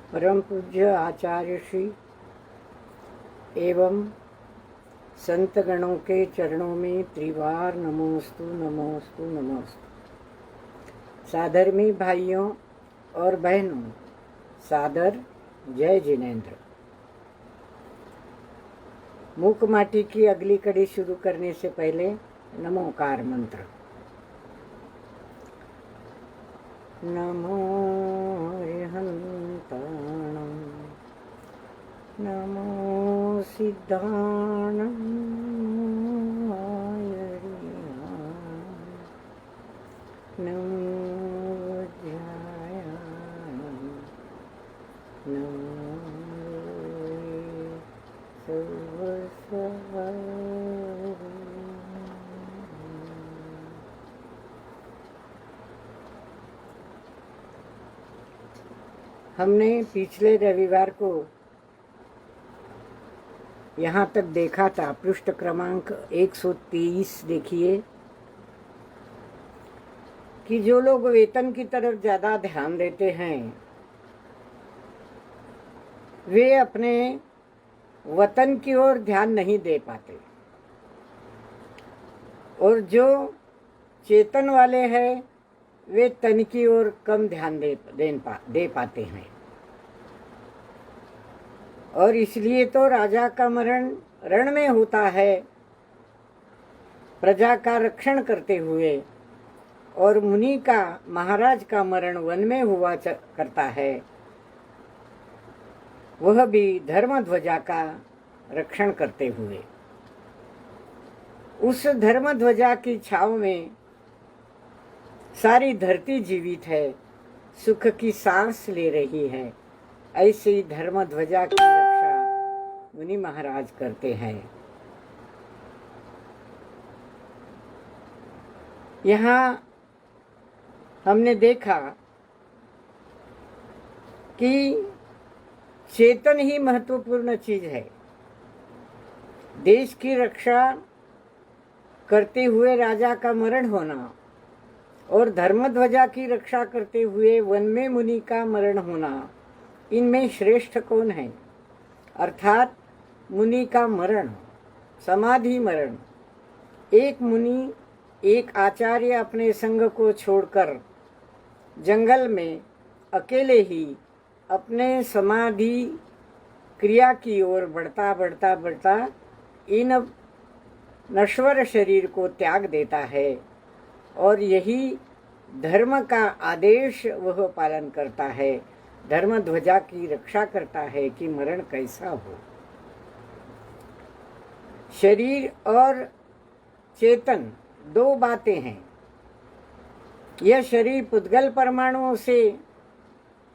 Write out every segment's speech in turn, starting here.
परम पूज्य आचार्य श्री एवं संत गणों के चरणों में त्रिवार नमोस्तु नमोस्तु नमोस्तु। साधर्मी भाइयों और बहनों, सादर जय जिनेन्द्र। मूक माटी की अगली कड़ी शुरू करने से पहले नमोकार मंत्र। नमो हंताणं, नमो सिद्धाणं नमो ध्यायानं, नमो सर्वस्वं। हमने पिछले रविवार को यहाँ तक देखा था, पृष्ठ क्रमांक 123 देखिए, कि जो लोग वेतन की तरफ ज़्यादा ध्यान देते हैं वे अपने वतन की ओर ध्यान नहीं दे पाते, और जो चेतन वाले हैं वे तन की ओर कम ध्यान दे पाते हैं। और इसलिए तो राजा का मरण रण में होता है प्रजा का रक्षण करते हुए, और मुनि का, महाराज का मरण वन में हुआ करता है, वह भी धर्म ध्वजा का रक्षण करते हुए। उस धर्म ध्वजा की छाव में सारी धरती जीवित है, सुख की सांस ले रही है। ऐसी धर्म ध्वजा की रक्षा मुनि महाराज करते हैं। यहाँ हमने देखा कि चेतन ही महत्वपूर्ण चीज है। देश की रक्षा करते हुए राजा का मरण होना और धर्मध्वजा की रक्षा करते हुए वन में मुनि का मरण होना, इनमें श्रेष्ठ कौन है? अर्थात मुनि का मरण, समाधि मरण। एक मुनि, एक आचार्य अपने संग को छोड़कर जंगल में अकेले ही अपने समाधि क्रिया की ओर बढ़ता बढ़ता बढ़ता इन नश्वर शरीर को त्याग देता है, और यही धर्म का आदेश वह पालन करता है, धर्म ध्वजा की रक्षा करता है कि मरण कैसा हो। शरीर और चेतन दो बातें हैं। यह शरीर पुद्गल परमाणुओं से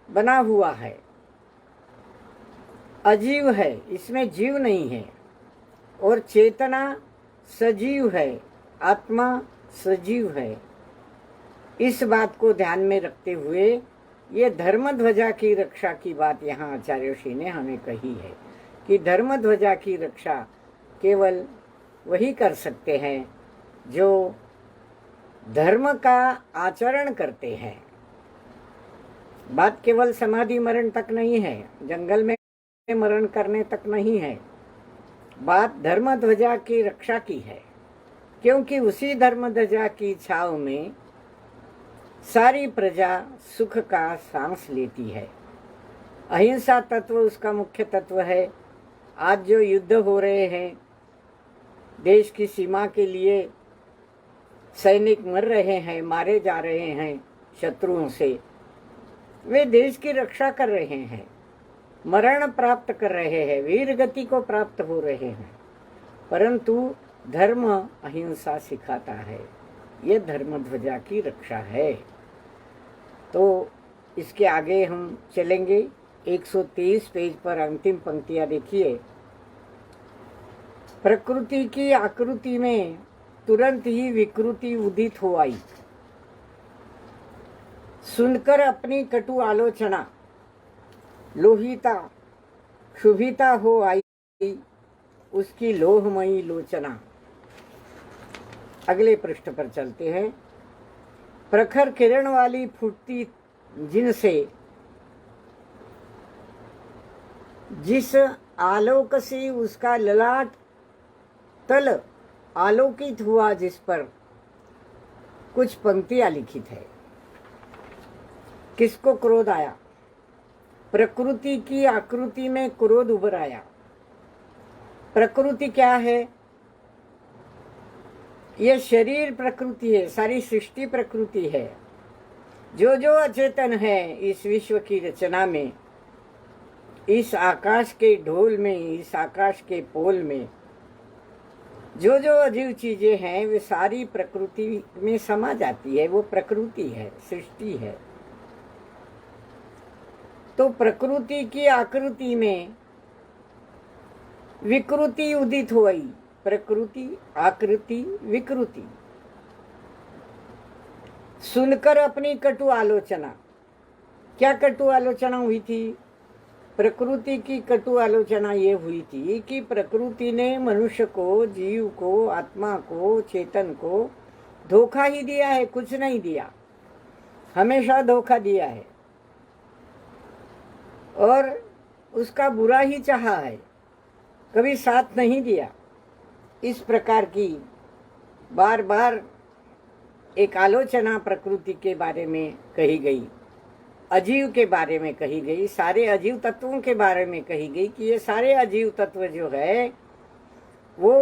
बना हुआ है, अजीव है, इसमें जीव नहीं है। और चेतना सजीव है, आत्मा सजीव है। इस बात को ध्यान में रखते हुए ये धर्म ध्वजा की रक्षा की बात यहाँ आचार्य श्री ने हमें कही है कि धर्म ध्वजा की रक्षा केवल वही कर सकते हैं जो धर्म का आचरण करते हैं। बात केवल समाधि मरण तक नहीं है, जंगल में मरण करने तक नहीं है। बात धर्म ध्वजा की रक्षा की है, क्योंकि उसी धर्म ध्वजा की छाव में सारी प्रजा सुख का सांस लेती है। अहिंसा तत्व उसका मुख्य तत्व है। आज जो युद्ध हो रहे हैं, देश की सीमा के लिए सैनिक मर रहे हैं, मारे जा रहे हैं शत्रुओं से, वे देश की रक्षा कर रहे हैं, मरण प्राप्त कर रहे हैं, वीर गति को प्राप्त हो रहे हैं। परंतु धर्म अहिंसा सिखाता है, यह धर्म ध्वजा की रक्षा है। तो इसके आगे हम चलेंगे। 123 पेज पर अंतिम पंक्तियां देखिए। प्रकृति की आकृति में तुरंत ही विकृति उदित हो आई। सुनकर अपनी कटु आलोचना लोहिता शुभिता हो आई उसकी लोहमयी लोचना। अगले पृष्ठ पर चलते हैं। प्रखर किरण वाली फुटती जिनसे जिस आलोक से उसका ललाट तल आलोकित हुआ, जिस पर कुछ पंक्तियां लिखित है। किसको क्रोध आया? प्रकृति की आकृति में क्रोध उभर आया। प्रकृति क्या है? यह शरीर प्रकृति है, सारी सृष्टि प्रकृति है। जो जो अचेतन है इस विश्व की रचना में, इस आकाश के ढोल में, इस आकाश के पोल में जो जो अजीव चीजें हैं वे सारी प्रकृति में समा जाती है। वो प्रकृति है, सृष्टि है। तो प्रकृति की आकृति में विकृति उदित हुई। प्रकृति, आकृति, विकृति। सुनकर अपनी कटु आलोचना। क्या कटु आलोचना हुई थी? प्रकृति की कटु आलोचना ये हुई थी कि प्रकृति ने मनुष्य को, जीव को, आत्मा को, चेतन को धोखा ही दिया है, कुछ नहीं दिया। हमेशा धोखा दिया है और उसका बुरा ही चाहा है, कभी साथ नहीं दिया। इस प्रकार की बार बार एक आलोचना प्रकृति के बारे में कही गई, अजीव के बारे में कही गई, सारे अजीव तत्वों के बारे में कही गई कि ये सारे अजीव तत्व जो है वो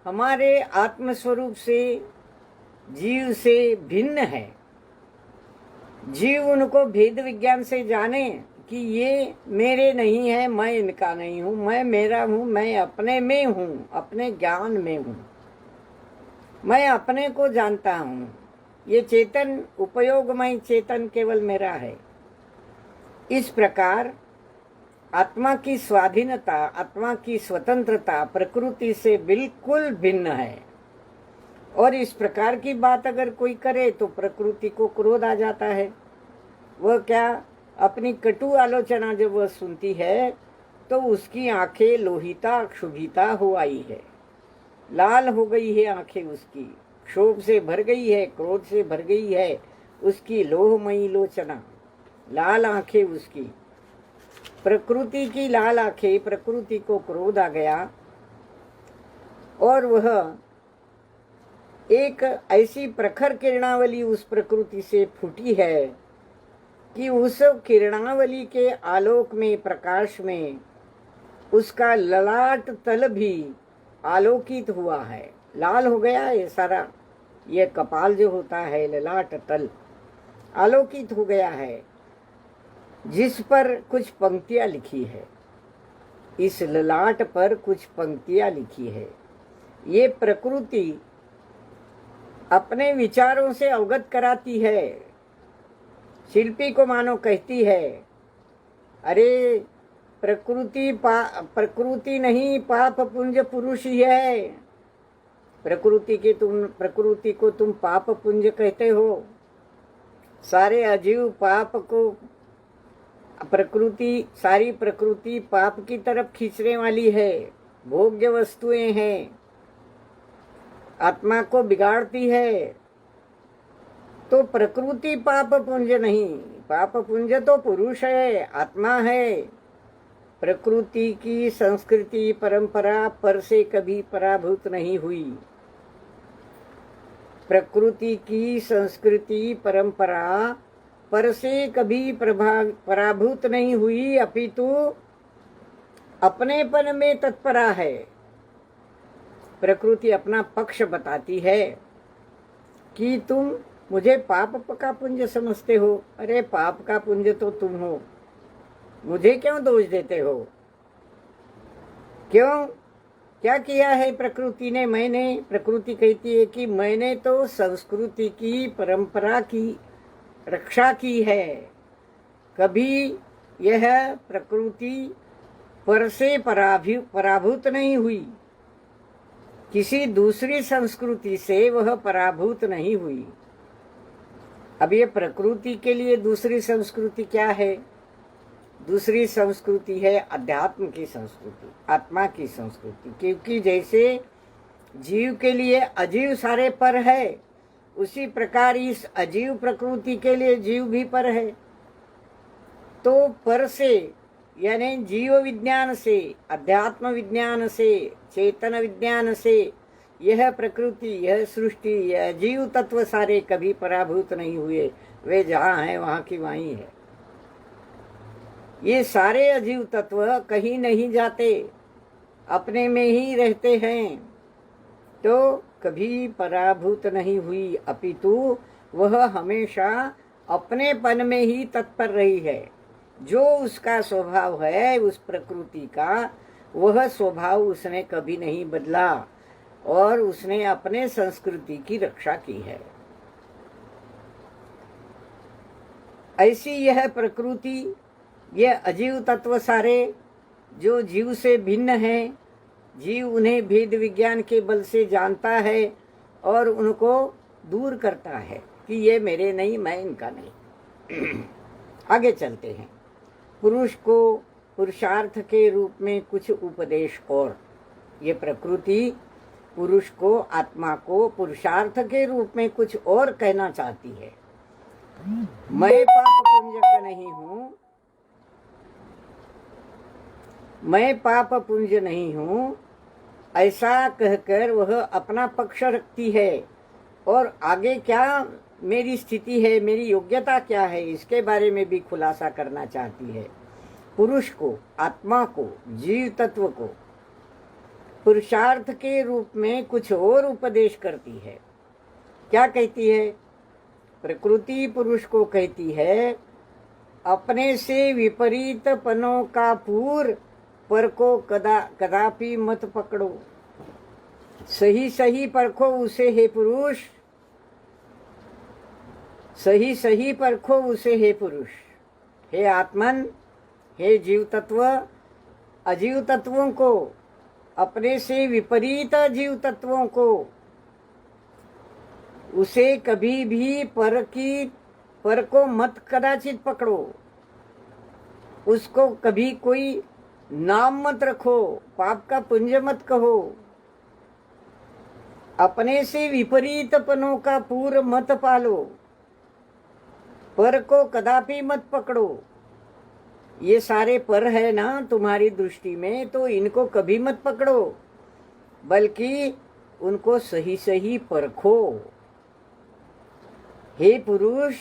हमारे आत्मस्वरूप से, जीव से भिन्न है। जीव उनको भेद विज्ञान से जाने कि ये मेरे नहीं है, मैं इनका नहीं हूँ, मैं मेरा हूँ, मैं अपने में हूँ, अपने ज्ञान में हूँ, मैं अपने को जानता हूँ। ये चेतन, उपयोगमय चेतन केवल मेरा है। इस प्रकार आत्मा की स्वाधीनता, आत्मा की स्वतंत्रता प्रकृति से बिल्कुल भिन्न है। और इस प्रकार की बात अगर कोई करे तो प्रकृति को क्रोध आ जाता है। वह क्या, अपनी कटु आलोचना जब वह सुनती है तो उसकी आंखें लोहिता क्षुभिता हो आई है, लाल हो गई है आंखें उसकी, क्षोभ से भर गई है, क्रोध से भर गई है उसकी लोहमयी लोचना, लाल आंखें उसकी। प्रकृति की लाल आंखें, प्रकृति को क्रोध आ गया और वह एक ऐसी प्रखर किरणावली उस प्रकृति से फूटी है कि उस किरणावली के आलोक में, प्रकाश में उसका ललाट तल भी आलोकित हुआ है, लाल हो गया है सारा। ये कपाल जो होता है, ललाट तल आलोकित हो गया है, जिस पर कुछ पंक्तियां लिखी है। इस ललाट पर कुछ पंक्तियां लिखी है। ये प्रकृति अपने विचारों से अवगत कराती है। शिल्पी को मानो कहती है, अरे प्रकृति नहीं, पाप पुंज पुरुष ही है। प्रकृति को तुम पाप पुंज कहते हो। सारे अजीव पाप को, प्रकृति, सारी प्रकृति पाप की तरफ खींचने वाली है, भोग्य वस्तुएं हैं, आत्मा को बिगाड़ती है। तो प्रकृति पाप पुंज नहीं, पाप पुंज तो पुरुष है, आत्मा है। प्रकृति की संस्कृति परंपरा पर से कभी पराभूत नहीं हुई। प्रकृति की संस्कृति परंपरा पर से कभी पराभूत नहीं हुई, अपितु अपनेपन में तत्परा है। प्रकृति अपना पक्ष बताती है कि तुम मुझे पाप का पुंज समझते हो। अरे पाप का पुंज तो तुम हो, मुझे क्यों दोष देते हो? क्यों, क्या किया है प्रकृति ने? मैंने, प्रकृति कहती है कि मैंने तो संस्कृति की, परंपरा की रक्षा की है। कभी यह प्रकृति पर से पराभूत नहीं हुई, किसी दूसरी संस्कृति से वह पराभूत नहीं हुई। अब ये प्रकृति के लिए दूसरी संस्कृति क्या है? दूसरी संस्कृति है अध्यात्म की संस्कृति, आत्मा की संस्कृति। क्योंकि जैसे जीव के लिए अजीव सारे पर है, उसी प्रकार इस अजीव प्रकृति के लिए जीव भी पर है। तो पर से यानी जीव विज्ञान से, अध्यात्म विज्ञान से, चेतन विज्ञान से यह प्रकृति, यह सृष्टि, यह जीव तत्व सारे कभी पराभूत नहीं हुए। वे जहाँ हैं वहाँ की वहीं है। ये सारे अजीव तत्व कहीं नहीं जाते, अपने में ही रहते हैं, तो कभी पराभूत नहीं हुई, अपितु वह हमेशा अपनेपन में ही तत्पर रही है। जो उसका स्वभाव है उस प्रकृति का, वह स्वभाव उसने कभी नहीं बदला और उसने अपने संस्कृति की रक्षा की है। ऐसी यह प्रकृति, यह अजीव तत्व सारे जो जीव से भिन्न हैं, जीव उन्हें भेद विज्ञान के बल से जानता है और उनको दूर करता है कि ये मेरे नहीं, मैं इनका नहीं। आगे चलते हैं। पुरुष को पुरुषार्थ के रूप में कुछ उपदेश और। ये प्रकृति पुरुष को, आत्मा को पुरुषार्थ के रूप में कुछ और कहना चाहती है। मैं पाप पुंज का नहीं हूं, मैं पाप पुंज नहीं हूं, ऐसा कहकर वह अपना पक्ष रखती है और आगे क्या मेरी स्थिति है, मेरी योग्यता क्या है, इसके बारे में भी खुलासा करना चाहती है। पुरुष को, आत्मा को, जीव तत्व को पुरुषार्थ के रूप में कुछ और उपदेश करती है। क्या कहती है? प्रकृति पुरुष को कहती है, अपने से विपरीत पनों का पूर पर को कदापि मत पकड़ो। सही सही परखो उसे हे पुरुष, सही सही परखो उसे हे पुरुष। हे आत्मन, हे जीव तत्व, अजीव तत्वों को, अपने से विपरीत जीव तत्वों को, उसे कभी भी पर को मत कदाचित पकड़ो। उसको कभी कोई नाम मत रखो, पाप का पुंज मत कहो। अपने से विपरीत पनों का पूर मत पालो, पर को कदापि मत पकड़ो। ये सारे पर है ना तुम्हारी दृष्टि में, तो इनको कभी मत पकड़ो, बल्कि उनको सही सही परखो। हे पुरुष,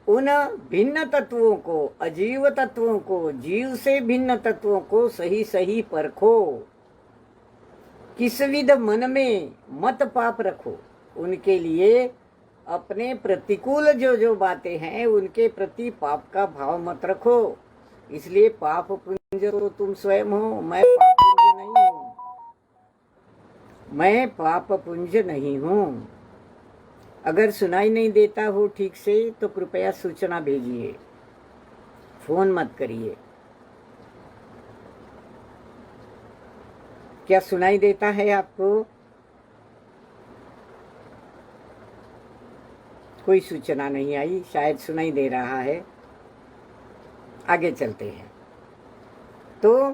उन भिन्न तत्वों को, अजीव तत्वों को, जीव से भिन्न तत्वों को सही सही परखो। किस विध मन में मत पाप रखो। उनके लिए अपने प्रतिकूल जो जो बातें हैं उनके प्रति पाप का भाव मत रखो। इसलिए पाप पुंज तो तुम स्वयं हो, मैं पाप पुंज नहीं हूं, मैं पाप पुंज नहीं हूं। अगर सुनाई नहीं देता हो ठीक से तो कृपया सूचना भेजिए, फोन मत करिए। क्या सुनाई देता है आपको? कोई सूचना नहीं आई, शायद सुनाई दे रहा है। आगे चलते हैं। तो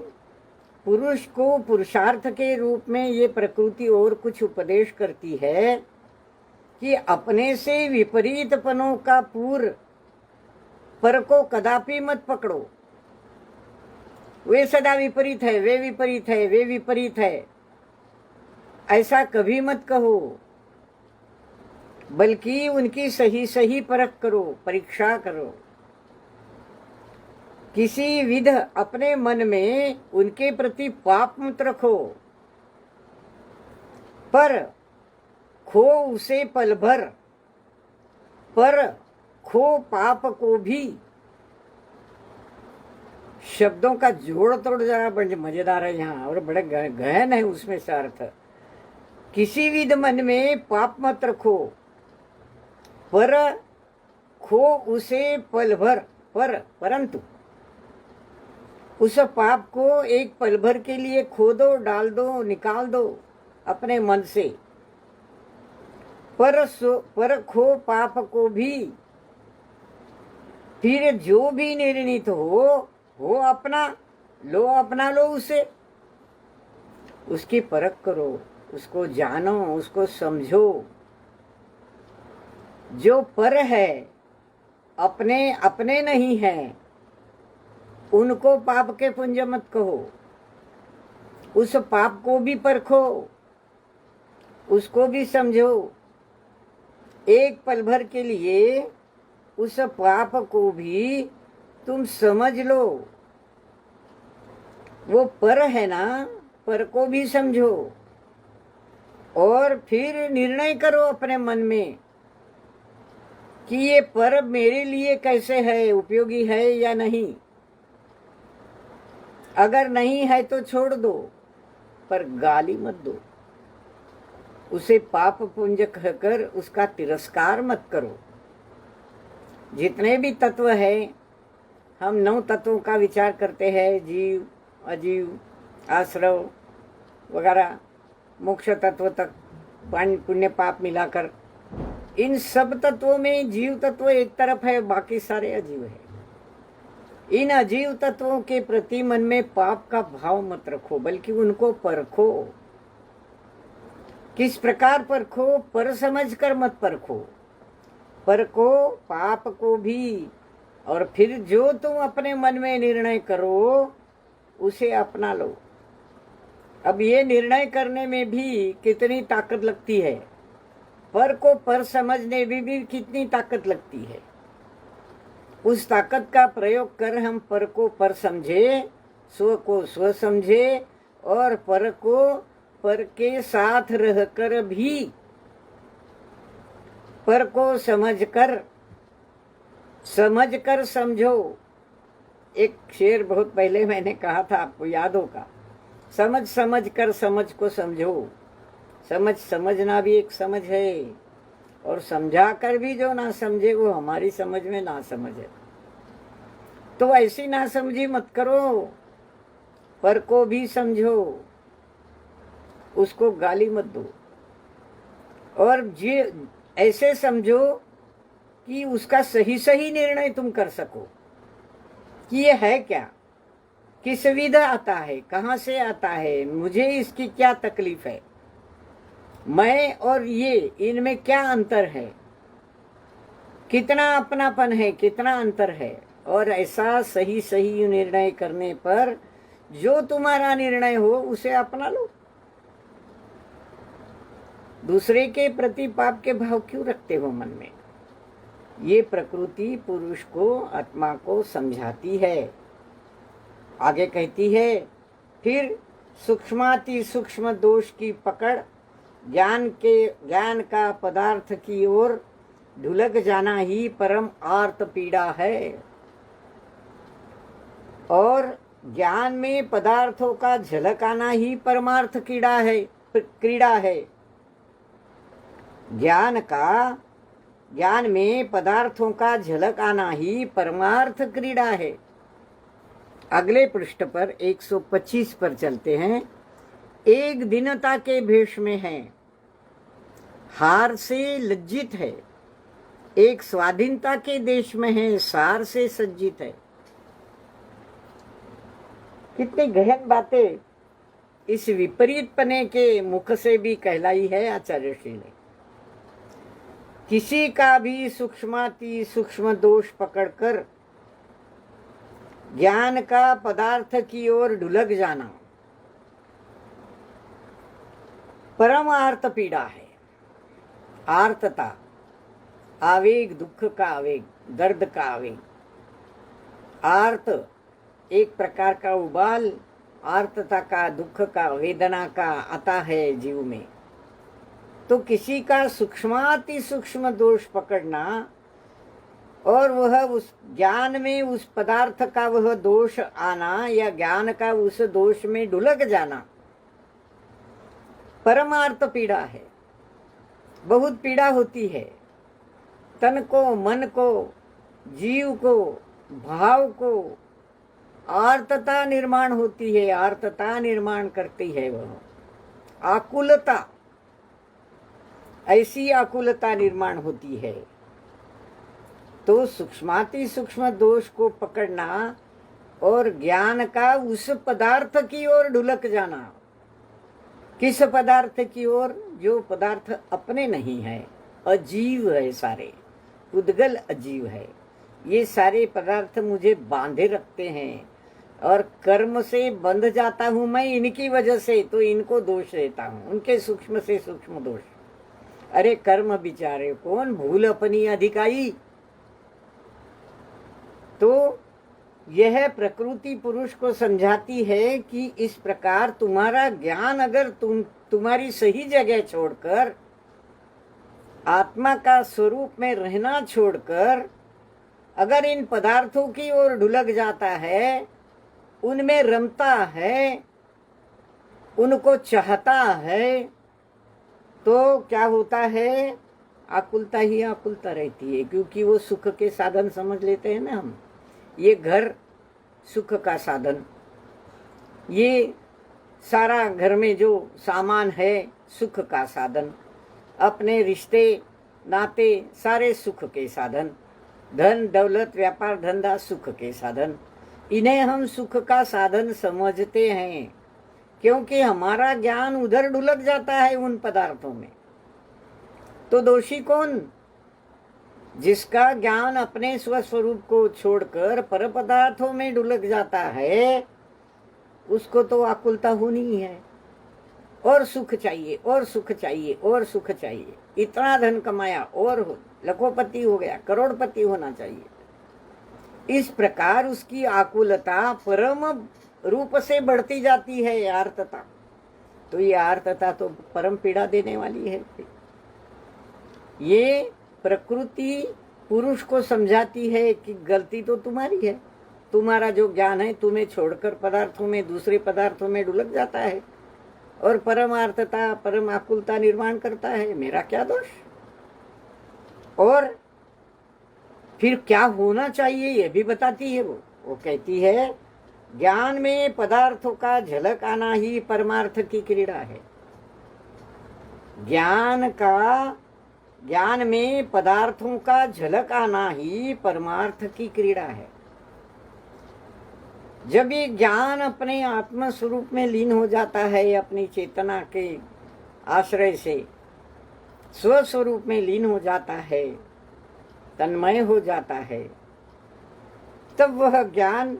पुरुष को पुरुषार्थ के रूप में ये प्रकृति और कुछ उपदेश करती है कि अपने से विपरीत पनों का पर को कदापि मत पकड़ो। वे सदा विपरीत है, वे विपरीत है, वे विपरीत है, ऐसा कभी मत कहो, बल्कि उनकी सही सही परख करो, परीक्षा करो। किसी विध अपने मन में उनके प्रति पाप मत रखो, पर खो उसे पल भर, पर खो पाप को भी। शब्दों का जोड़ तोड़ जरा बड़े मजेदार है यहाँ और बड़े गहन है उसमें से अर्थ। किसी विध मन में पाप मत रखो, पर खो उसे पल भर, परंतु उस पाप को एक पल भर के लिए खो दो, डाल दो, निकाल दो अपने मन से। पर खो पाप को भी, फिर जो भी निर्णित हो अपना लो उसे, उसकी परख करो, उसको जानो, उसको समझो। जो पर है, अपने नहीं है, उनको पाप के पुंज मत कहो, उस पाप को भी परखो, उसको भी समझो। एक पल भर के लिए उस पाप को भी तुम समझ लो। वो पर है ना, पर को भी समझो और फिर निर्णय करो अपने मन में कि ये पर मेरे लिए कैसे है, उपयोगी है या नहीं। अगर नहीं है तो छोड़ दो, पर गाली मत दो, उसे पाप पुंज कहकर उसका तिरस्कार मत करो। जितने भी तत्व है, हम 9 तत्वों का विचार करते हैं, जीव, अजीव, आश्रव वगैरह, मोक्ष तत्व तक पुण्य पाप मिलाकर। इन सब तत्वों में जीव तत्व एक तरफ है, बाकी सारे अजीव है। इन अजीव तत्वों के प्रति मन में पाप का भाव मत रखो, बल्कि उनको परखो। किस प्रकार परखो? पर समझ कर मत परखो, परखो पाप को भी, और फिर जो तुम अपने मन में निर्णय करो उसे अपना लो। अब ये निर्णय करने में भी कितनी ताकत लगती है, पर को पर समझने में भी कितनी ताकत लगती है। उस ताकत का प्रयोग कर हम पर को पर समझे, स्व को स्व समझे, और पर को पर के साथ रहकर भी पर को समझकर समझो। एक शेर बहुत पहले मैंने कहा था, आपको याद होगा, समझ कर समझ को समझो। समझना भी एक समझ है, और समझा कर भी जो ना समझे वो हमारी समझ में ना समझ है। तो ऐसी ना समझी मत करो, पर को भी समझो, उसको गाली मत दो, और जे ऐसे समझो कि उसका सही निर्णय तुम कर सको कि ये है क्या, किस विधा आता है, कहाँ से आता है, मुझे इसकी क्या तकलीफ है, मैं और ये इनमें क्या अंतर है, कितना अपनापन है, कितना अंतर है। और ऐसा सही निर्णय करने पर जो तुम्हारा निर्णय हो उसे अपना लो। दूसरे के प्रति पाप के भाव क्यों रखते हो मन में? ये प्रकृति पुरुष को, आत्मा को समझाती है। आगे कहती है, फिर सूक्ष्माति सूक्ष्म दोष की पकड़, ज्ञान का पदार्थ की ओर ढुलक जाना ही परम आर्त पीड़ा है। और ज्ञान में पदार्थों का झलक आना ही परमार्थ क्रीड़ा है। ज्ञान में पदार्थों का झलक आना ही परमार्थ क्रीड़ा है। अगले पृष्ठ पर 125 पर चलते हैं। एक दीनता के भेष में है, हार से लज्जित है, एक स्वाधीनता के देश में है, सार से सज्जित है। कितनी गहन बातें इस विपरीतपने के मुख से भी कहलाई है आचार्य श्री ने। किसी का भी सूक्ष्माति सूक्ष्म दोष पकड़कर ज्ञान का पदार्थ की ओर ढुलक जाना परम आर्त पीड़ा है। आर्तता, आवेग, दुख का आवेग, दर्द का आवेग। आर्त एक प्रकार का उबाल, आर्तता का, दुख का, वेदना का आता है जीव में। तो किसी का सूक्ष्माति सूक्ष्म दोष पकड़ना और वह उस ज्ञान में उस पदार्थ का वह दोष आना, या ज्ञान का उस दोष में ढुलक जाना परमार्थ पीड़ा है। बहुत पीड़ा होती है, तन को, मन को, जीव को, भाव को आर्तता निर्माण होती है, आर्तता निर्माण करती है। वह आकुलता, ऐसी आकुलता निर्माण होती है। तो सूक्ष्माति सूक्ष्म दोष को पकड़ना और ज्ञान का उस पदार्थ की ओर ढुलक जाना। किस पदार्थ की ओर? जो पदार्थ अपने नहीं है, अजीव है, सारे उद्गल अजीव है। ये सारे पदार्थ मुझे बांधे रखते हैं, और कर्म से बंध जाता हूं मैं इनकी वजह से, तो इनको दोष देता हूं, उनके सूक्ष्म से सूक्ष्म दोष। अरे कर्म बिचारे कौन, भूल अपनी अधिकाई। तो यह प्रकृति पुरुष को समझाती है कि इस प्रकार तुम्हारा ज्ञान अगर तुम्हारी सही जगह छोड़कर, आत्मा का स्वरूप में रहना छोड़कर अगर इन पदार्थों की ओर ढुलक जाता है, उनमें रमता है, उनको चाहता है, तो क्या होता है? आकुलता ही आकुलता रहती है, क्योंकि वो सुख के साधन समझ लेते हैं ना हम। ये घर सुख का साधन, ये सारा घर में जो सामान है सुख का साधन, अपने रिश्ते नाते सारे सुख के साधन, धन दौलत व्यापार धंधा सुख के साधन, इन्हें हम सुख का साधन समझते हैं, क्योंकि हमारा ज्ञान उधर ढुलक जाता है उन पदार्थों में। तो दोषी कौन? जिसका ज्ञान अपने स्वस्वरूप को छोड़कर पर पदार्थों में ढुलक जाता है, उसको तो आकुलता होनी है, और सुख चाहिए और सुख चाहिए और सुख चाहिए। इतना धन कमाया और लखोपति हो गया, करोड़पति होना चाहिए। इस प्रकार उसकी आकुलता परम रूप से बढ़ती जाती है, आर्तता। तो ये आर्तता तो परम पीड़ा देने वाली है। ये प्रकृति पुरुष को समझाती है कि गलती तो तुम्हारी है, तुम्हारा जो ज्ञान है तुम्हें छोड़कर पदार्थों में, दूसरे पदार्थों में ढुलक जाता है और परमार्थता परम आकुलता निर्माण करता है। मेरा क्या दोष? और फिर क्या होना चाहिए ये भी बताती है वो कहती है, ज्ञान में पदार्थों का झलक आना ही परमार्थ की क्रीड़ा है। ज्ञान में पदार्थों का झलक आना ही परमार्थ की क्रीड़ा है। जब ये ज्ञान अपने आत्म स्वरूप में लीन हो जाता है, अपनी चेतना के आश्रय से स्वस्वरूप में लीन हो जाता है, तन्मय हो जाता है, तब वह ज्ञान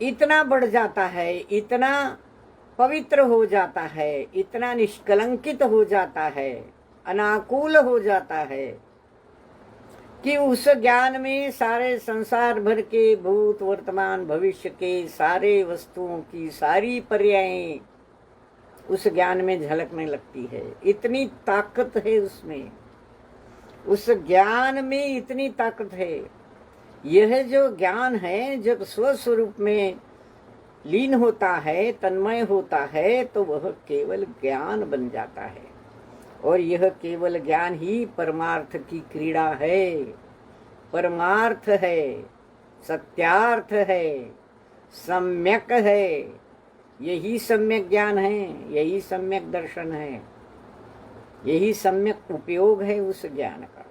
इतना बढ़ जाता है, इतना पवित्र हो जाता है, इतना निष्कलंकित हो जाता है, अनाकुल हो जाता है कि उस ज्ञान में सारे संसार भर के भूत वर्तमान भविष्य के सारे वस्तुओं की सारी पर्यायें उस ज्ञान में झलकने लगती है। इतनी ताकत है उसमें, उस ज्ञान में इतनी ताकत है। यह जो ज्ञान है जब स्वस्वरूप में लीन होता है, तन्मय होता है, तो वह केवल ज्ञान बन जाता है। और यह केवल ज्ञान ही परमार्थ की क्रीड़ा है, परमार्थ है, सत्यार्थ है, सम्यक है। यही सम्यक ज्ञान है, यही सम्यक दर्शन है, यही सम्यक उपयोग है उस ज्ञान का,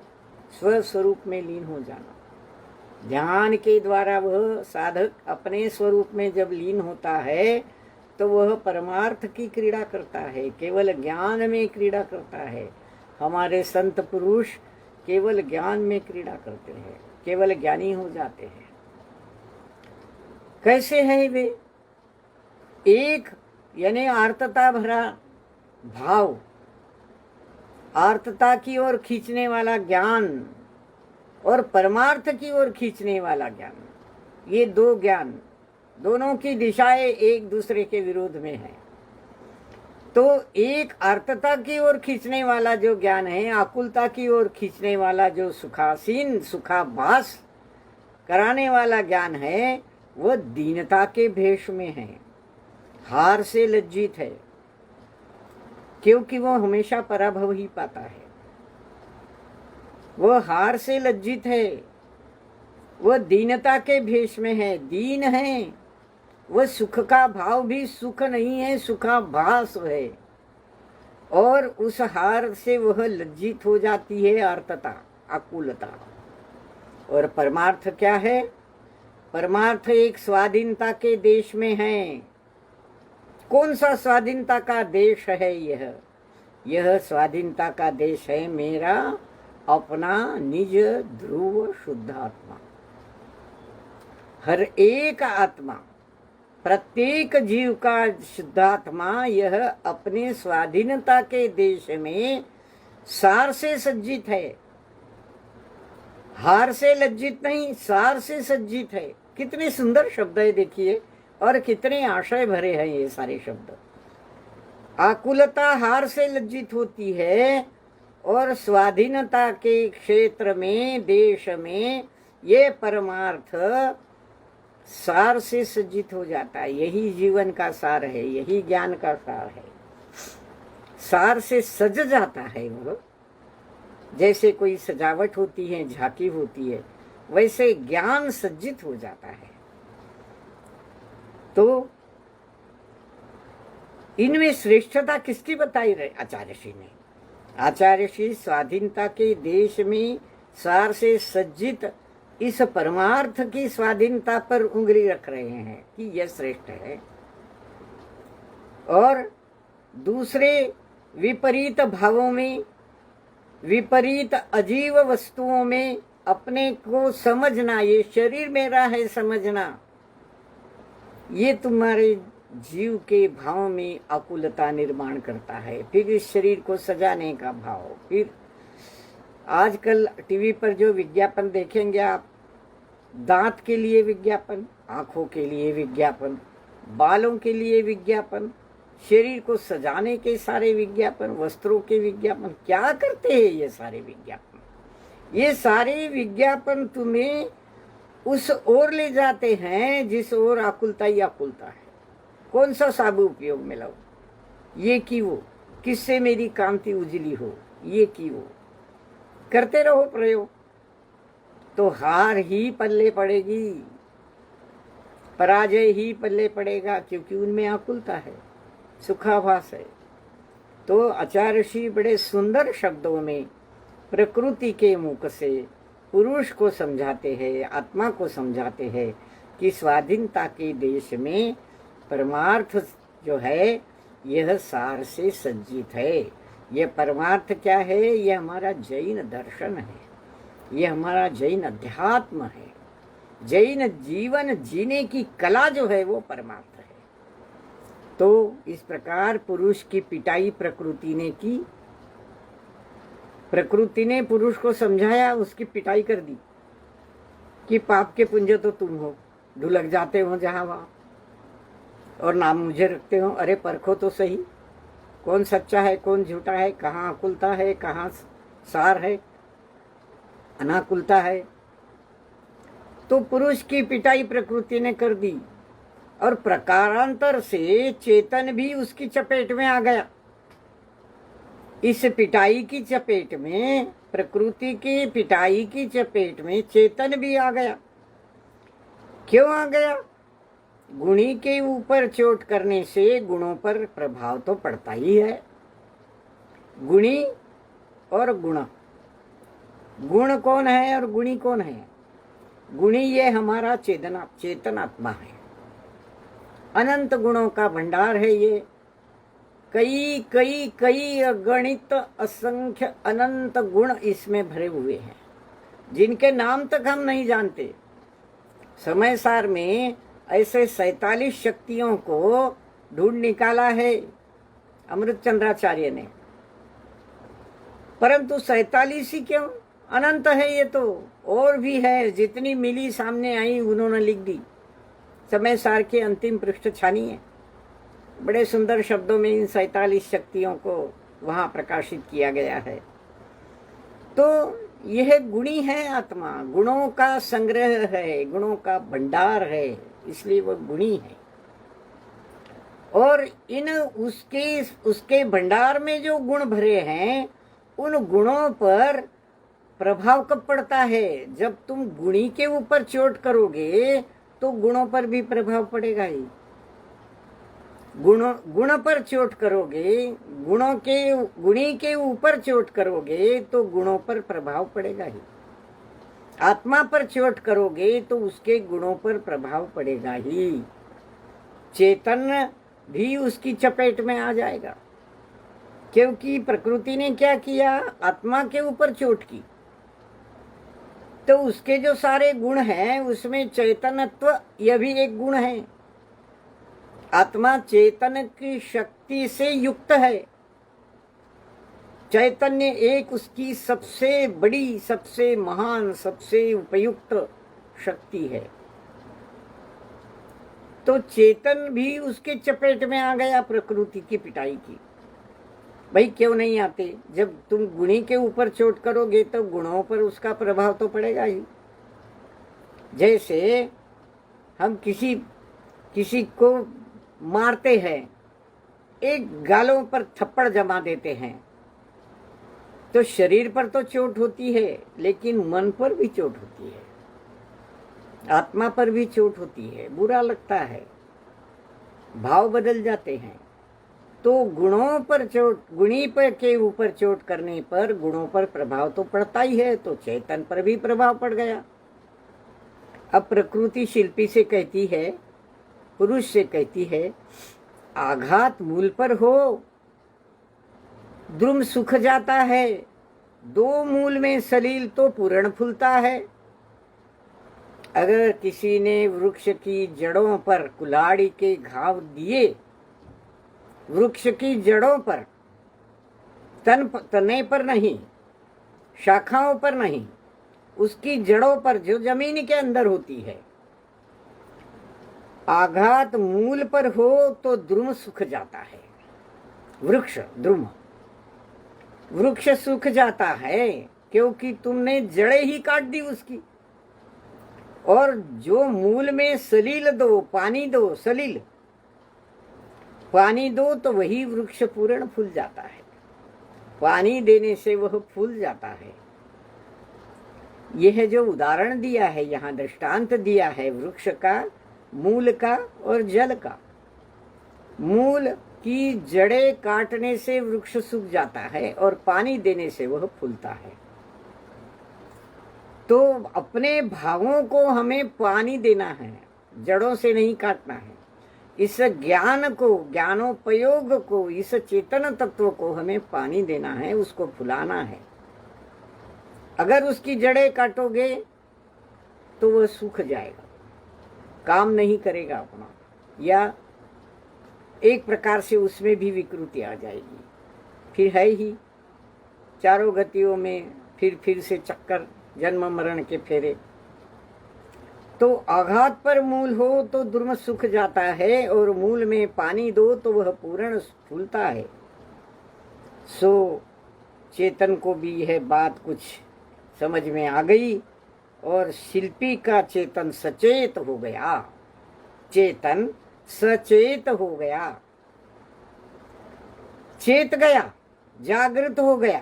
स्वस्वरूप में लीन हो जाना। ध्यान के द्वारा वह साधक अपने स्वरूप में जब लीन होता है तो वह परमार्थ की क्रीड़ा करता है, केवल ज्ञान में क्रीड़ा करता है। हमारे संत पुरुष केवल ज्ञान में क्रीड़ा करते हैं, केवल ज्ञानी हो जाते हैं। कैसे है वे? एक यानी आर्तता भरा भाव, आर्तता की ओर खींचने वाला ज्ञान और परमार्थ की ओर खींचने वाला ज्ञान, ये दो ज्ञान, दोनों की दिशाएं एक दूसरे के विरोध में है। तो एक आर्तता की ओर खींचने वाला जो ज्ञान है, आकुलता की ओर खींचने वाला जो सुखासीन सुखाभास कराने वाला ज्ञान है, वह दीनता के भेष में है, हार से लज्जित है, क्योंकि वह हमेशा पराभव ही पाता है। वह हार से लज्जित है, वह दीनता के भेष में है, दीन है। वह सुख का भाव भी सुख नहीं है, सुखाभास है। और उस हार से वह लज्जित हो जाती है, आर्तता, आकुलता। और परमार्थ क्या है? परमार्थ एक स्वाधीनता के देश में है। कौन सा स्वाधीनता का देश है यह स्वाधीनता का देश है मेरा अपना निज ध्रुव शुद्ध आत्मा। हर एक आत्मा प्रत्येक जीव का शुद्धात्मा यह अपने स्वाधीनता के देश में सार से सज्जित है, हार से लज्जित नहीं, सार से सज्जित है। कितने सुंदर शब्द है देखिए, और कितने आशय भरे हैं ये सारे शब्द। आकुलता हार से लज्जित होती है, और स्वाधीनता के क्षेत्र में, देश में ये परमार्थ सार से सज्जित हो जाता है। यही जीवन का सार है, यही ज्ञान का सार है। सार से सज जाता है वो। जैसे कोई सजावट होती है, झांकी होती है, वैसे ज्ञान सज्जित हो जाता है। तो इनमें श्रेष्ठता किसकी बताई रहे? आचार्य श्री ने। आचार्य श्री स्वाधीनता के देश में सार से सज्जित इस परमार्थ की स्वाधीनता पर उंगली रख रहे हैं कि यह श्रेष्ठ है, और दूसरे विपरीत भावों में, विपरीत अजीव वस्तुओं में अपने को समझना, ये शरीर मेरा है समझना, ये तुम्हारे जीव के भाव में आकुलता निर्माण करता है। फिर इस शरीर को सजाने का भाव। फिर आजकल टीवी पर जो विज्ञापन देखेंगे आप, दांत के लिए विज्ञापन, आंखों के लिए विज्ञापन, बालों के लिए विज्ञापन, शरीर को सजाने के सारे विज्ञापन, वस्त्रों के विज्ञापन। क्या करते हैं ये सारे विज्ञापन? ये सारे विज्ञापन तुम्हें उस ओर ले जाते हैं जिस ओर आकुलता ही आकुलता है। कौन सा साबु उपयोग में लाओ, ये की वो, किससे मेरी कांति उजली हो, ये की वो, करते रहो प्रयोग, तो हार ही पल्ले पड़ेगी, पराजय ही पल्ले पड़ेगा, क्योंकि उनमें आकुलता है, सुखाभास है। तो आचार्य श्री बड़े सुंदर शब्दों में प्रकृति के मुख से पुरुष को समझाते हैं, आत्मा को समझाते हैं कि स्वाधीनता के देश में परमार्थ जो है यह सार से सज्जित है। यह परमार्थ क्या है? यह हमारा जैन दर्शन है, यह हमारा जैन अध्यात्म है। जैन जीवन जीने की कला जो है वो परमार्थ है। तो इस प्रकार पुरुष की पिटाई प्रकृति ने की, प्रकृति ने पुरुष को समझाया, उसकी पिटाई कर दी कि पाप के पुंज तो तुम हो, ढुलक जाते हो जहां वहां, और नाम मुझे रखते हो। अरे परखो तो सही, कौन सच्चा है कौन झूठा है, कहाँ अकुलता है कहाँ सार है, अनाकुलता है। तो पुरुष की पिटाई प्रकृति ने कर दी, और प्रकारांतर से चेतन भी उसकी चपेट में आ गया। इस पिटाई की चपेट में, प्रकृति की पिटाई की चपेट में चेतन भी आ गया। क्यों आ गया? गुणी के ऊपर चोट करने से गुणों पर प्रभाव तो पड़ता ही है। गुणी और गुण, गुण कौन है और गुणी कौन है? गुणी ये हमारा चेतन आत्मा है, अनंत गुणों का भंडार है ये। कई कई कई अगणित असंख्य अनंत गुण इसमें भरे हुए हैं, जिनके नाम तक हम नहीं जानते। समय सार में ऐसे 47 शक्तियों को ढूंढ निकाला है अमृत चंद्राचार्य ने, परंतु 47 ही क्यों? अनंत है ये तो, और भी है। जितनी मिली सामने आई उन्होंने लिख दी। समय सार के अंतिम पृष्ठ छानी है, बड़े सुंदर शब्दों में इन 47 शक्तियों को वहां प्रकाशित किया गया है। तो यह गुणी है आत्मा, गुणों का संग्रह है, गुणों का भंडार है, इसलिए वह गुणी है। और इन उसके भंडार में जो गुण भरे हैं, उन गुणों पर प्रभाव कब पड़ता है? जब तुम गुणी के ऊपर चोट करोगे तो गुणों पर भी प्रभाव पड़ेगा ही। गुण पर चोट करोगे, गुणी के ऊपर चोट करोगे तो गुणों पर प्रभाव पड़ेगा ही। आत्मा पर चोट करोगे तो उसके गुणों पर प्रभाव पड़ेगा ही। चेतन भी उसकी चपेट में आ जाएगा, क्योंकि प्रकृति ने क्या किया? आत्मा के ऊपर चोट की, तो उसके जो सारे गुण हैं उसमें चैतन्यत्व यह भी एक गुण है। आत्मा चेतन की शक्ति से युक्त है। चैतन्य एक उसकी सबसे बड़ी, सबसे महान, सबसे उपयुक्त शक्ति है। तो चेतन भी उसके चपेट में आ गया प्रकृति की पिटाई की। भाई क्यों नहीं आते? जब तुम गुणी के ऊपर चोट करोगे तो गुणों पर उसका प्रभाव तो पड़ेगा ही। जैसे हम किसी को मारते हैं, एक गालों पर थप्पड़ जमा देते हैं, तो शरीर पर तो चोट होती है, लेकिन मन पर भी चोट होती है, आत्मा पर भी चोट होती है, बुरा लगता है, भाव बदल जाते हैं। तो गुणों पर चोट, गुणी पर के ऊपर चोट करने पर गुणों पर प्रभाव तो पड़ता ही है, तो चेतन पर भी प्रभाव पड़ गया। अब प्रकृति शिल्पी से कहती है, पुरुष से कहती है, आघात मूल पर हो, द्रुम सूख जाता है, दो मूल में सलील तो पूर्ण फूलता है। अगर किसी ने वृक्ष की जड़ों पर कुल्हाड़ी के घाव दिए, वृक्ष की जड़ों पर, तने पर नहीं, शाखाओं पर नहीं, उसकी जड़ों पर जो जमीन के अंदर होती है, आघात मूल पर हो तो द्रुम सूख जाता है। वृक्ष द्रुम, वृक्ष सूख जाता है क्योंकि तुमने जड़ें ही काट दी उसकी। और जो मूल में सलील दो, पानी दो, सलील पानी दो, तो वही वृक्ष पूर्ण फूल जाता है। पानी देने से वह फूल जाता है। यह जो उदाहरण दिया है, यहाँ दृष्टांत दिया है वृक्ष का, मूल का और जल का। मूल की जड़ें काटने से वृक्ष सूख जाता है और पानी देने से वह फूलता है। तो अपने भावों को हमें पानी देना है, जड़ों से नहीं काटना है। इस ज्ञान को, ज्ञानोपयोग को, इस चेतन तत्व को हमें पानी देना है, उसको फुलाना है। अगर उसकी जड़ें काटोगे तो वह सूख जाएगा, काम नहीं करेगा अपना, या एक प्रकार से उसमें भी विकृति आ जाएगी। फिर है ही चारों गतियों में फिर से चक्कर, जन्म मरण के फेरे। तो आघात पर मूल हो तो द्रुम सूख जाता है, और मूल में पानी दो तो वह पूर्ण फूलता है। सो चेतन को भी यह बात कुछ समझ में आ गई, और शिल्पी का चेतन सचेत हो गया, चेतन सचेत हो गया, चेत गया, जागृत हो गया।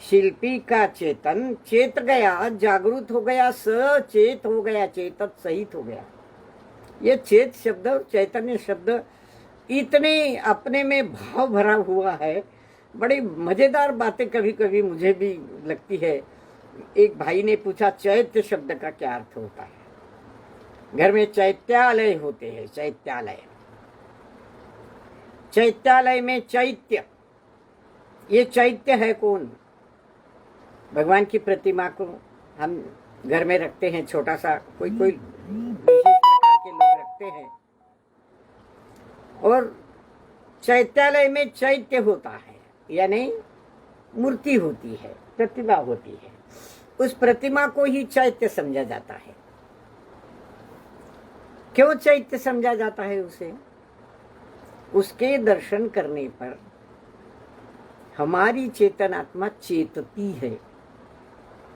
शिल्पी का चेतन चेत गया, जागृत हो गया, सचेत हो गया, चेतत सहित हो गया। ये चेत शब्द और चैतन्य शब्द इतने अपने में भाव भरा हुआ है। बड़ी मजेदार बातें कभी कभी मुझे भी लगती है। एक भाई ने पूछा, चैत्य शब्द का क्या अर्थ होता है? घर में चैत्यालय होते हैं, चैत्यालय, चैत्यालय में चैत्य, ये चैत्य है कौन? भगवान की प्रतिमा को हम घर में रखते हैं, छोटा सा, कोई विशेष प्रकार के लोग रखते हैं, और चैत्यालय में चैत्य होता है, यानी मूर्ति होती है, प्रतिमा होती है। उस प्रतिमा को ही चैत्य समझा जाता है। क्यों चैत्य समझा जाता है उसे? उसके दर्शन करने पर हमारी चेतन आत्मा चेतती है,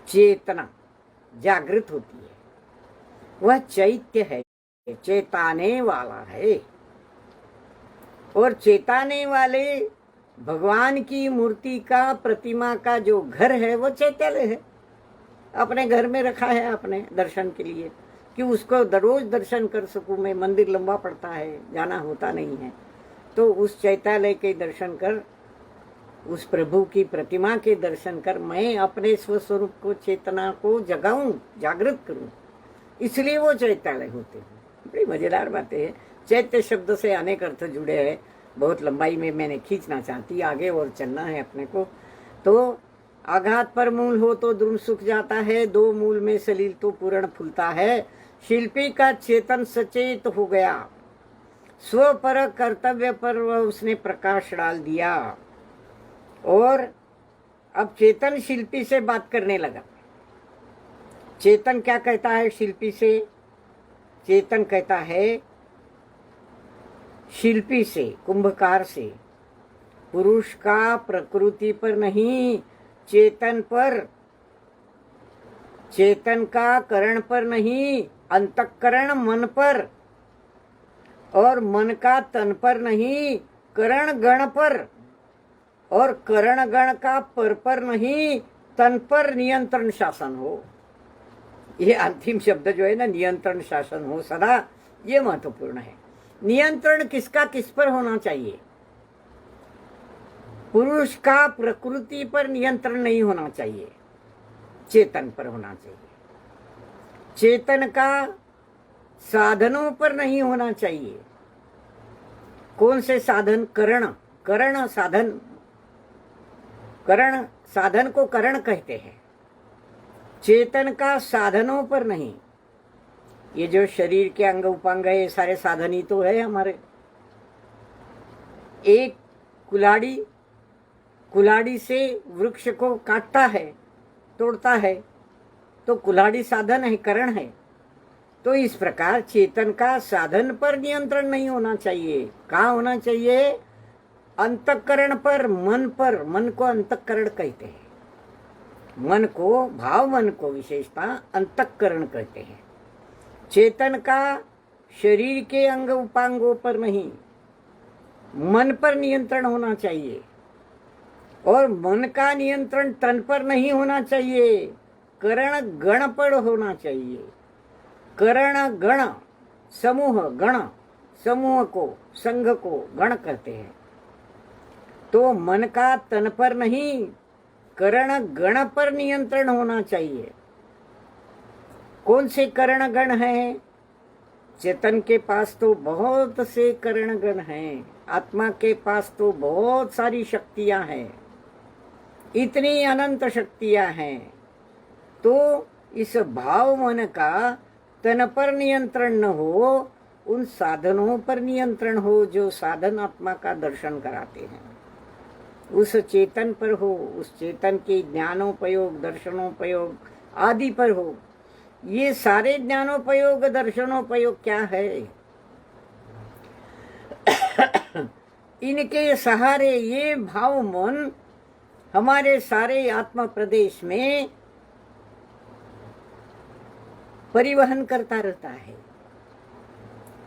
चेतना जागृत होती है। वह चैत्य है, चेताने वाला है। और चेताने वाले भगवान की मूर्ति का, प्रतिमा का जो घर है वो चैत्यालय है। अपने घर में रखा है आपने दर्शन के लिए, कि उसको रोज दर्शन कर सकूं मैं। मंदिर लंबा पड़ता है, जाना होता नहीं है, तो उस चैत्यालय के दर्शन कर, उस प्रभु की प्रतिमा के दर्शन कर मैं अपने स्वस्वरूप को, चेतना को जगाऊं, जागृत करूं। इसलिए वो चैत्यालय होते हैं। बड़ी मजेदार बातें हैं। चैत्य शब्द से अनेक अर्थ जुड़े हैं। बहुत लंबाई में मैंने खींचना चाहती, आगे और चलना है अपने को। तो आघात पर मूल हो तो द्रुम सूख जाता है, दो मूल में सलील तो पूर्ण फूलता है। शिल्पी का चेतन सचेत हो गया, स्व पर कर्तव्य पर वह उसने प्रकाश डाल दिया और अब चेतन शिल्पी से बात करने लगा। चेतन क्या कहता है शिल्पी से? चेतन कहता है शिल्पी से, कुंभकार से, पुरुष का प्रकृति पर नहीं, चेतन पर, चेतन का करण पर नहीं, अंतःकरण मन पर, और मन का तन पर नहीं, करण गण पर, और करण गण का पर नहीं, तन पर नियंत्रण शासन हो। ये अंतिम शब्द जो है ना, नियंत्रण शासन हो सदा, ये महत्वपूर्ण है। नियंत्रण किसका किस पर होना चाहिए? पुरुष का प्रकृति पर नियंत्रण नहीं होना चाहिए, चेतन पर होना चाहिए। चेतन का साधनों पर नहीं होना चाहिए। कौन से साधन? करण, करण साधन, करण साधन को करण कहते हैं। चेतन का साधनों पर नहीं। ये जो शरीर के अंग उपांग है, ये सारे साधन ही तो है हमारे। एक कुल्हाड़ी, कुल्हाड़ी से वृक्ष को काटता है, तोड़ता है, तो कुल्हाड़ी साधन है, करण है। तो इस प्रकार चेतन का साधन पर नियंत्रण नहीं होना चाहिए। कहाँ होना चाहिए? अंतःकरण पर, मन पर। मन को अंतःकरण कहते हैं। मन को, भाव मन को विशेषता अंतःकरण कहते हैं। चेतन का शरीर के अंग उपांगों पर नहीं, मन पर नियंत्रण होना चाहिए। और मन का नियंत्रण तन पर नहीं होना चाहिए, करण गण पर होना चाहिए। करण गण, समूह, गण, समूह को, संघ को गण कहते हैं। तो मन का तन पर नहीं, करण गण पर नियंत्रण होना चाहिए। कौन से करण गण हैं? चेतन के पास तो बहुत से करण गण हैं। आत्मा के पास तो बहुत सारी शक्तियां हैं, इतनी अनंत शक्तियां हैं। तो इस भाव मन का तन पर नियंत्रण न हो, उन साधनों पर नियंत्रण हो जो साधन आत्मा का दर्शन कराते हैं। उस चेतन पर हो, उस चेतन के ज्ञानोपयोग, दर्शनोपयोग आदि पर हो। ये सारे ज्ञानोपयोग, दर्शनोपयोग क्या है? इनके सहारे ये भाव मन हमारे सारे आत्मा प्रदेश में परिवहन करता रहता है,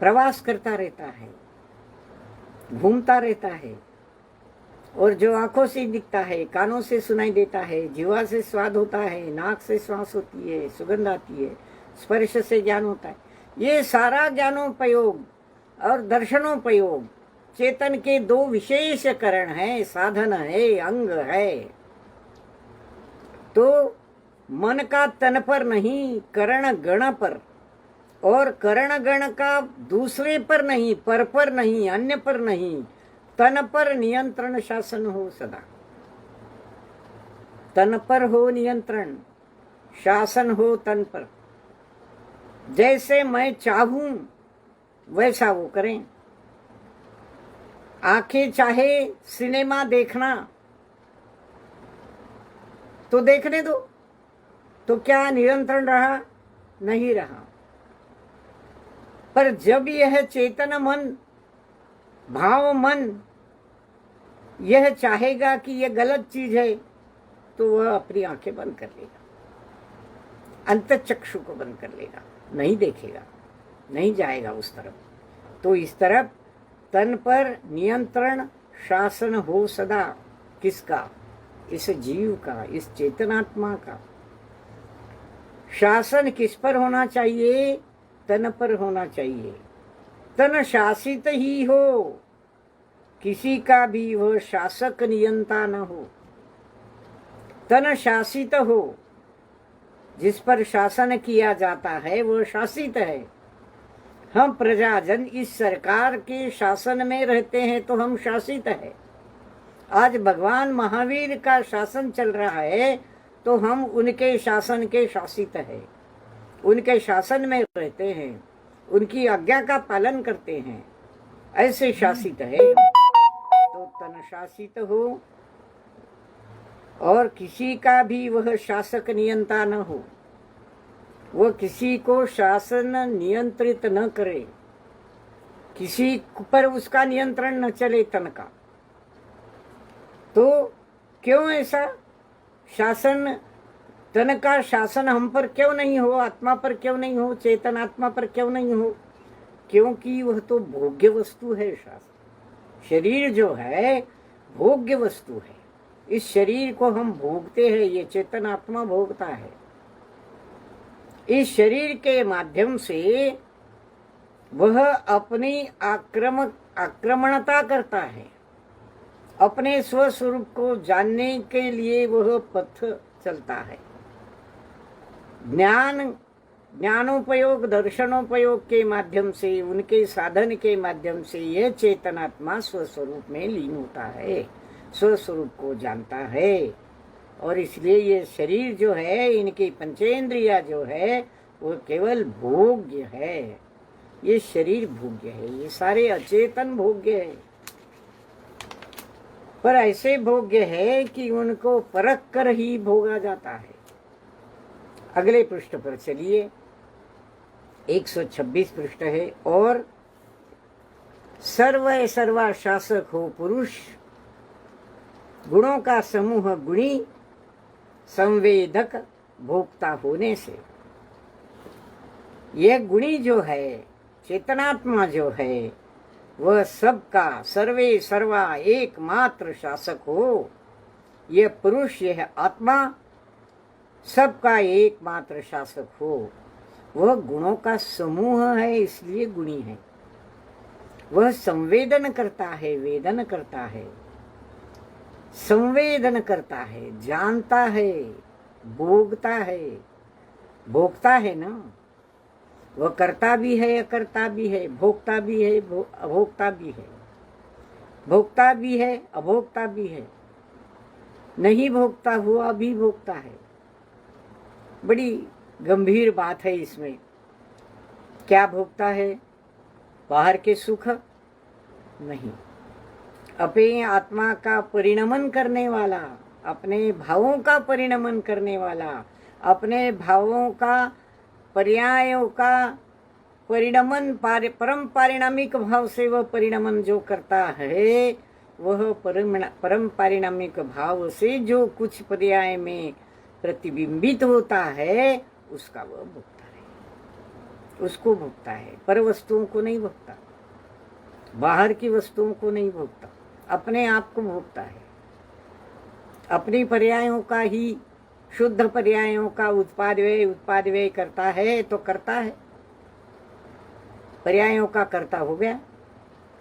प्रवास करता रहता है, घूमता रहता है। और जो आंखों से दिखता है, कानों से सुनाई देता है, जीवा से स्वाद होता है, नाक से श्वास होती है, सुगंध आती है, स्पर्श से ज्ञान होता है, ये सारा ज्ञानोपयोग और दर्शनोपयोग चेतन के दो विशेष करण हैं, साधन है, अंग है। तो मन का तन पर नहीं, करण गण पर, और करण गण का दूसरे पर नहीं, पर नहीं, अन्य पर नहीं, तन पर नियंत्रण शासन हो सदा। तन पर हो नियंत्रण, शासन हो तन पर। जैसे मैं चाहूं वैसा वो करें। आंखें चाहे सिनेमा देखना तो देखने दो, तो क्या नियंत्रण रहा? नहीं रहा। पर जब यह चेतन मन, भाव मन यह चाहेगा कि यह गलत चीज है, तो वह अपनी आंखें बंद कर लेगा, अंतःचक्षु को बंद कर लेगा, नहीं देखेगा, नहीं जाएगा उस तरफ। तो इस तरफ तन पर नियंत्रण शासन हो सदा। किसका? इस जीव का, इस चेतनात्मा का। शासन किस पर होना चाहिए? तन पर होना चाहिए। तन शासित ही हो, किसी का भी वह शासक नियंता न हो। तन शासित हो, जिस पर शासन किया जाता है वह शासित है। हम प्रजाजन इस सरकार के शासन में रहते हैं तो हम शासित है। आज भगवान महावीर का शासन चल रहा है तो हम उनके शासन के शासित है, उनके शासन में रहते हैं, उनकी आज्ञा का पालन करते हैं। ऐसे शासित है हम। तो तन शासित हो और किसी का भी वह शासक नियंता न हो, वह किसी को शासन नियंत्रित न करे, किसी पर उसका नियंत्रण न चले तन का। तो क्यों ऐसा शासन, तन का शासन हम पर क्यों नहीं हो, आत्मा पर क्यों नहीं हो, चेतन आत्मा पर क्यों नहीं हो? क्योंकि वह तो भोग्य वस्तु है। शासन, शरीर जो है भोग्य वस्तु है। इस शरीर को हम भोगते हैं, ये चेतन आत्मा भोगता है। इस शरीर के माध्यम से वह अपनी आक्रमणता करता है, अपने स्वस्वरूप को जानने के लिए वह पथ चलता है। ज्ञानोपयोग, दर्शनोपयोग के माध्यम से, उनके साधन के माध्यम से यह चेतनात्मा स्वस्वरूप में लीन होता है, स्वस्वरूप को जानता है। और इसलिए ये शरीर जो है, इनकी पंचेंद्रिया जो है, वो केवल भोग्य है। ये शरीर भोग्य है, ये सारे अचेतन भोग्य है, पर ऐसे भोग्य है कि उनको परख कर ही भोगा जाता है। अगले पृष्ठ पर चलिए, 126 पृष्ठ है। और सर्वा शासक हो पुरुष, गुणों का समूह गुणी, संवेदक भोक्ता होने से। यह गुणी जो है, चेतनात्मा जो है, वह सबका सर्वे सर्वा एकमात्र शासक हो। यह पुरुष, यह आत्मा सबका एकमात्र शासक हो। वह गुणों का समूह है, इसलिए गुणी है। वह संवेदन करता है, वेदन करता है, संवेदन करता है, जानता है, भोगता है। भोगता है ना, वह करता भी है, अकर्ता भी है, भोगता भी है, अभोक्ता भी है, भोगता भी है, अभोक्ता भी है, नहीं भोगता हुआ भी भोगता है। बड़ी गंभीर बात है इसमें। क्या भोगता है? बाहर के सुख नहीं, अपने आत्मा का परिणमन करने वाला, अपने भावों का परिणमन करने वाला, अपने भावों का, पर्यायों का परिणमन, परम पारिणामिक भाव से वह परिणमन जो करता है, वह परम पारिणामिक भाव से जो कुछ पर्याय में प्रतिबिंबित होता है, उसका वह भोगता है, उसको भोगता है। पर वस्तुओं को नहीं भोगता, बाहर की वस्तुओं को नहीं भोगता, अपने आप को भोगता है। अपनी पर्यायों का ही, शुद्ध पर्यायों का उत्पाद व्यय करता है तो करता है, पर्यायों का कर्ता हो गया।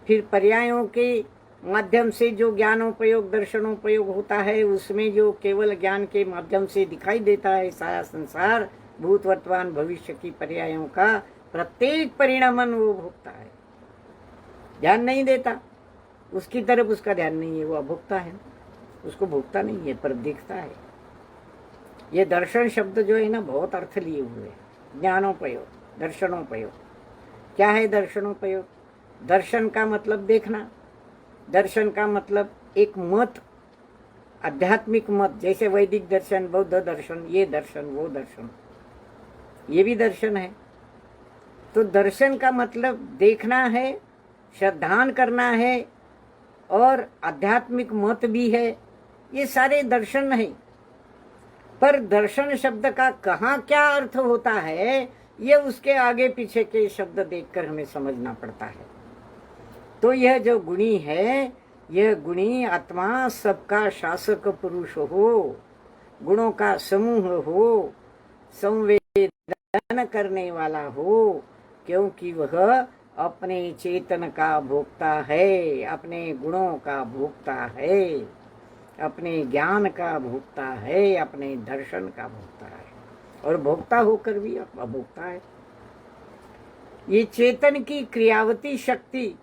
फिर पर्यायों के माध्यम से जो ज्ञानोपयोग, दर्शनोपयोग होता है, उसमें जो केवल ज्ञान के माध्यम से दिखाई देता है सारा संसार, भूत वर्तमान भविष्य की पर्यायों का प्रत्येक परिणमन वो भोगता है, ध्यान नहीं देता, उसकी तरफ उसका ध्यान नहीं है, वो अभोक्ता है, उसको भोगता नहीं है, पर दिखता है। ये दर्शन शब्द जो है ना, बहुत अर्थ लिए हुए हैं। ज्ञानोपयोग, दर्शनोपयोग। क्या है दर्शनोपयोग? दर्शन का मतलब देखना, दर्शन का मतलब एक मत, आध्यात्मिक मत, जैसे वैदिक दर्शन, बौद्ध दर्शन, ये दर्शन, वो दर्शन, ये भी दर्शन है। तो दर्शन का मतलब देखना है, श्रद्धान करना है, और आध्यात्मिक मत भी है, ये सारे दर्शन है। पर दर्शन शब्द का कहाँ क्या अर्थ होता है, ये उसके आगे पीछे के शब्द देखकर हमें समझना पड़ता है। तो यह जो गुणी है, यह गुणी आत्मा सबका शासक पुरुष हो, गुणों का समूह हो, संवेदन करने वाला हो, क्योंकि वह अपने चेतन का भोक्ता है, अपने गुणों का भोक्ता है, अपने ज्ञान का भोक्ता है, अपने दर्शन का भोक्ता है, और भोक्ता होकर भी अभोक्ता है। ये चेतन की क्रियावती शक्ति,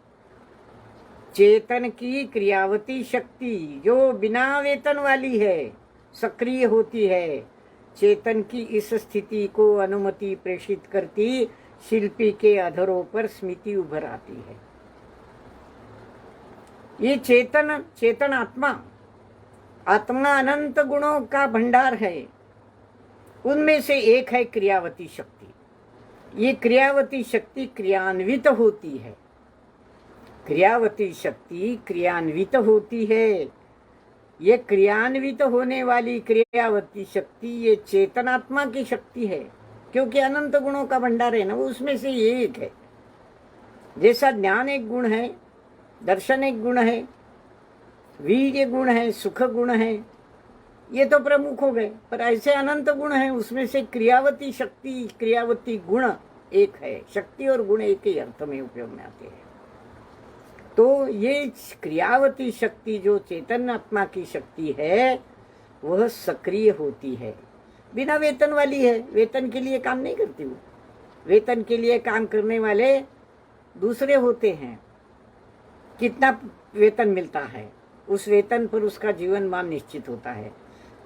चेतन की क्रियावती शक्ति जो बिना वेतन वाली है, सक्रिय होती है, चेतन की इस स्थिति को अनुमति प्रेषित करती, शिल्पी के अधरों पर स्मृति उभर आती है। ये चेतन आत्मा अनंत गुणों का भंडार है। उनमें से एक है क्रियावती शक्ति। ये क्रियावती शक्ति क्रियान्वित होती है। क्रियावती शक्ति क्रियान्वित होती है। ये क्रियान्वित होने वाली क्रियावती शक्ति ये चेतनात्मा की शक्ति है, क्योंकि अनंत गुणों का भंडार है ना, वो उसमें से ये एक है। जैसा ज्ञान एक गुण है, दर्शन एक गुण है, वीर्य गुण है, सुख गुण है, ये तो प्रमुख हो गए, पर ऐसे अनंत गुण हैं, उसमें से क्रियावती शक्ति क्रियावती गुण एक है। शक्ति और गुण एक ही अर्थ में उपयोग में आते हैं। तो ये क्रियावती शक्ति जो चेतन आत्मा की शक्ति है वह सक्रिय होती है, बिना वेतन वाली है। वेतन के लिए काम नहीं करती वो। वेतन के लिए काम करने वाले दूसरे होते हैं। कितना वेतन मिलता है, उस वेतन पर उसका जीवन मान निश्चित होता है।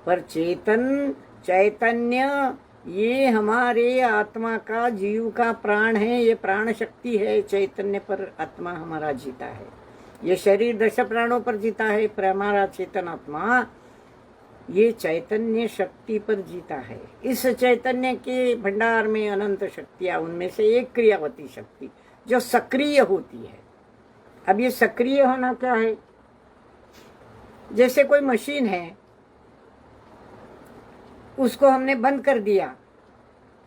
पर चैतन्य ये हमारे आत्मा का, जीव का प्राण है, ये प्राण शक्ति है। चैतन्य पर आत्मा हमारा जीता है। ये शरीर 10 प्राणों पर जीता है, पर हमारा चेतन आत्मा ये चैतन्य शक्ति पर जीता है। इस चैतन्य के भंडार में अनंत शक्तियां, उनमें से एक क्रियावती शक्ति जो सक्रिय होती है। अब ये सक्रिय होना क्या है? जैसे कोई मशीन है, उसको हमने बंद कर दिया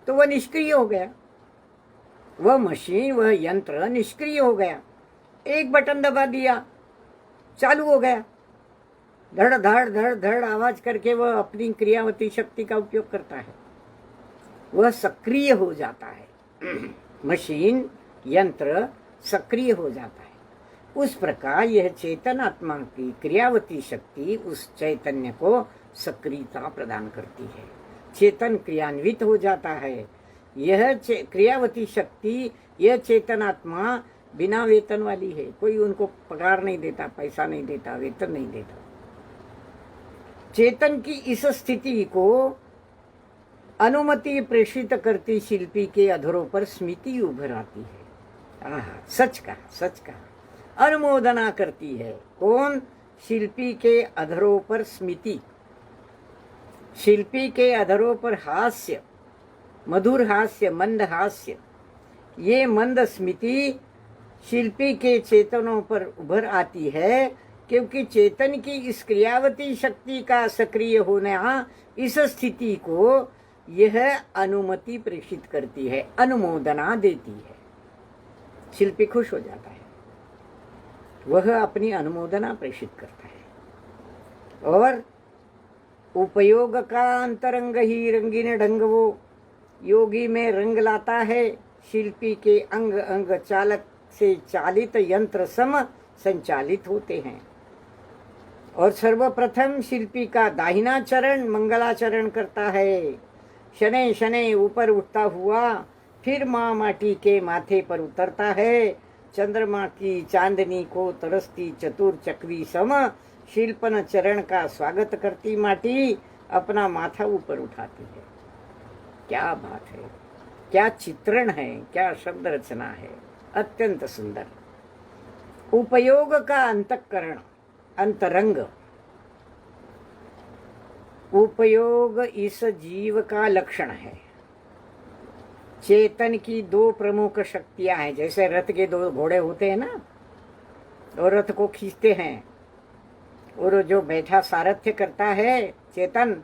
तो वह निष्क्रिय हो गया। वह मशीन, वह यंत्र निष्क्रिय हो गया। एक बटन दबा दिया, चालू हो गया। धड़ धड़ धड़ धड़ आवाज करके वह अपनी क्रियावती शक्ति का उपयोग करता है, वह सक्रिय हो जाता है। मशीन, यंत्र सक्रिय हो जाता है। उस प्रकार यह चेतन आत्मा की क्रियावती शक्ति उस चैतन्य को सक्रियता प्रदान करती है। चेतन क्रियान्वित हो जाता है। यह क्रियावती शक्ति, यह चेतन आत्मा बिना वेतन वाली है। कोई उनको पगार नहीं देता, पैसा नहीं देता, वेतन नहीं देता। चेतन की इस स्थिति को अनुमति प्रेषित करती शिल्पी के अधरों पर स्मृति उभर आती है। सच कहा, सच कहा। अनुमोदना करती है। कौन? शिल्पी के अधरों पर स्मृति। शिल्पी के अधरों पर हास्य, मधुर हास्य, मंद हास्य। ये मंद स्मृति शिल्पी के चेतनों पर उभर आती है, क्योंकि चेतन की इस क्रियावती शक्ति का सक्रिय होना, इस स्थिति को यह अनुमति प्रेषित करती है, अनुमोदना देती है। शिल्पी खुश हो जाता है, वह अपनी अनुमोदना प्रेषित करता है। और उपयोग का अंतरंग ही रंगीन ढंग वो योगी में रंग लाता है। शिल्पी के अंग अंग चालक से चालित यंत्र सम संचालित होते हैं। और सर्वप्रथम शिल्पी का दाहिना चरण मंगलाचरण करता है। शनै शनै ऊपर उठता हुआ फिर माँ माटी के माथे पर उतरता है। चंद्रमा की चांदनी को तरसती चतुर चक्री सम शिल्पन चरण का स्वागत करती माटी अपना माथा ऊपर उठाती है। क्या बात है, क्या चित्रण है, क्या शब्द रचना है, अत्यंत सुंदर। उपयोग का अंतःकरण, अंतरंग। उपयोग इस जीव का लक्षण है। चेतन की 2 प्रमुख शक्तियां हैं। जैसे रथ के 2 घोड़े होते हैं ना, और रथ को खींचते हैं, और जो बैठा सारथ्य करता है चेतन,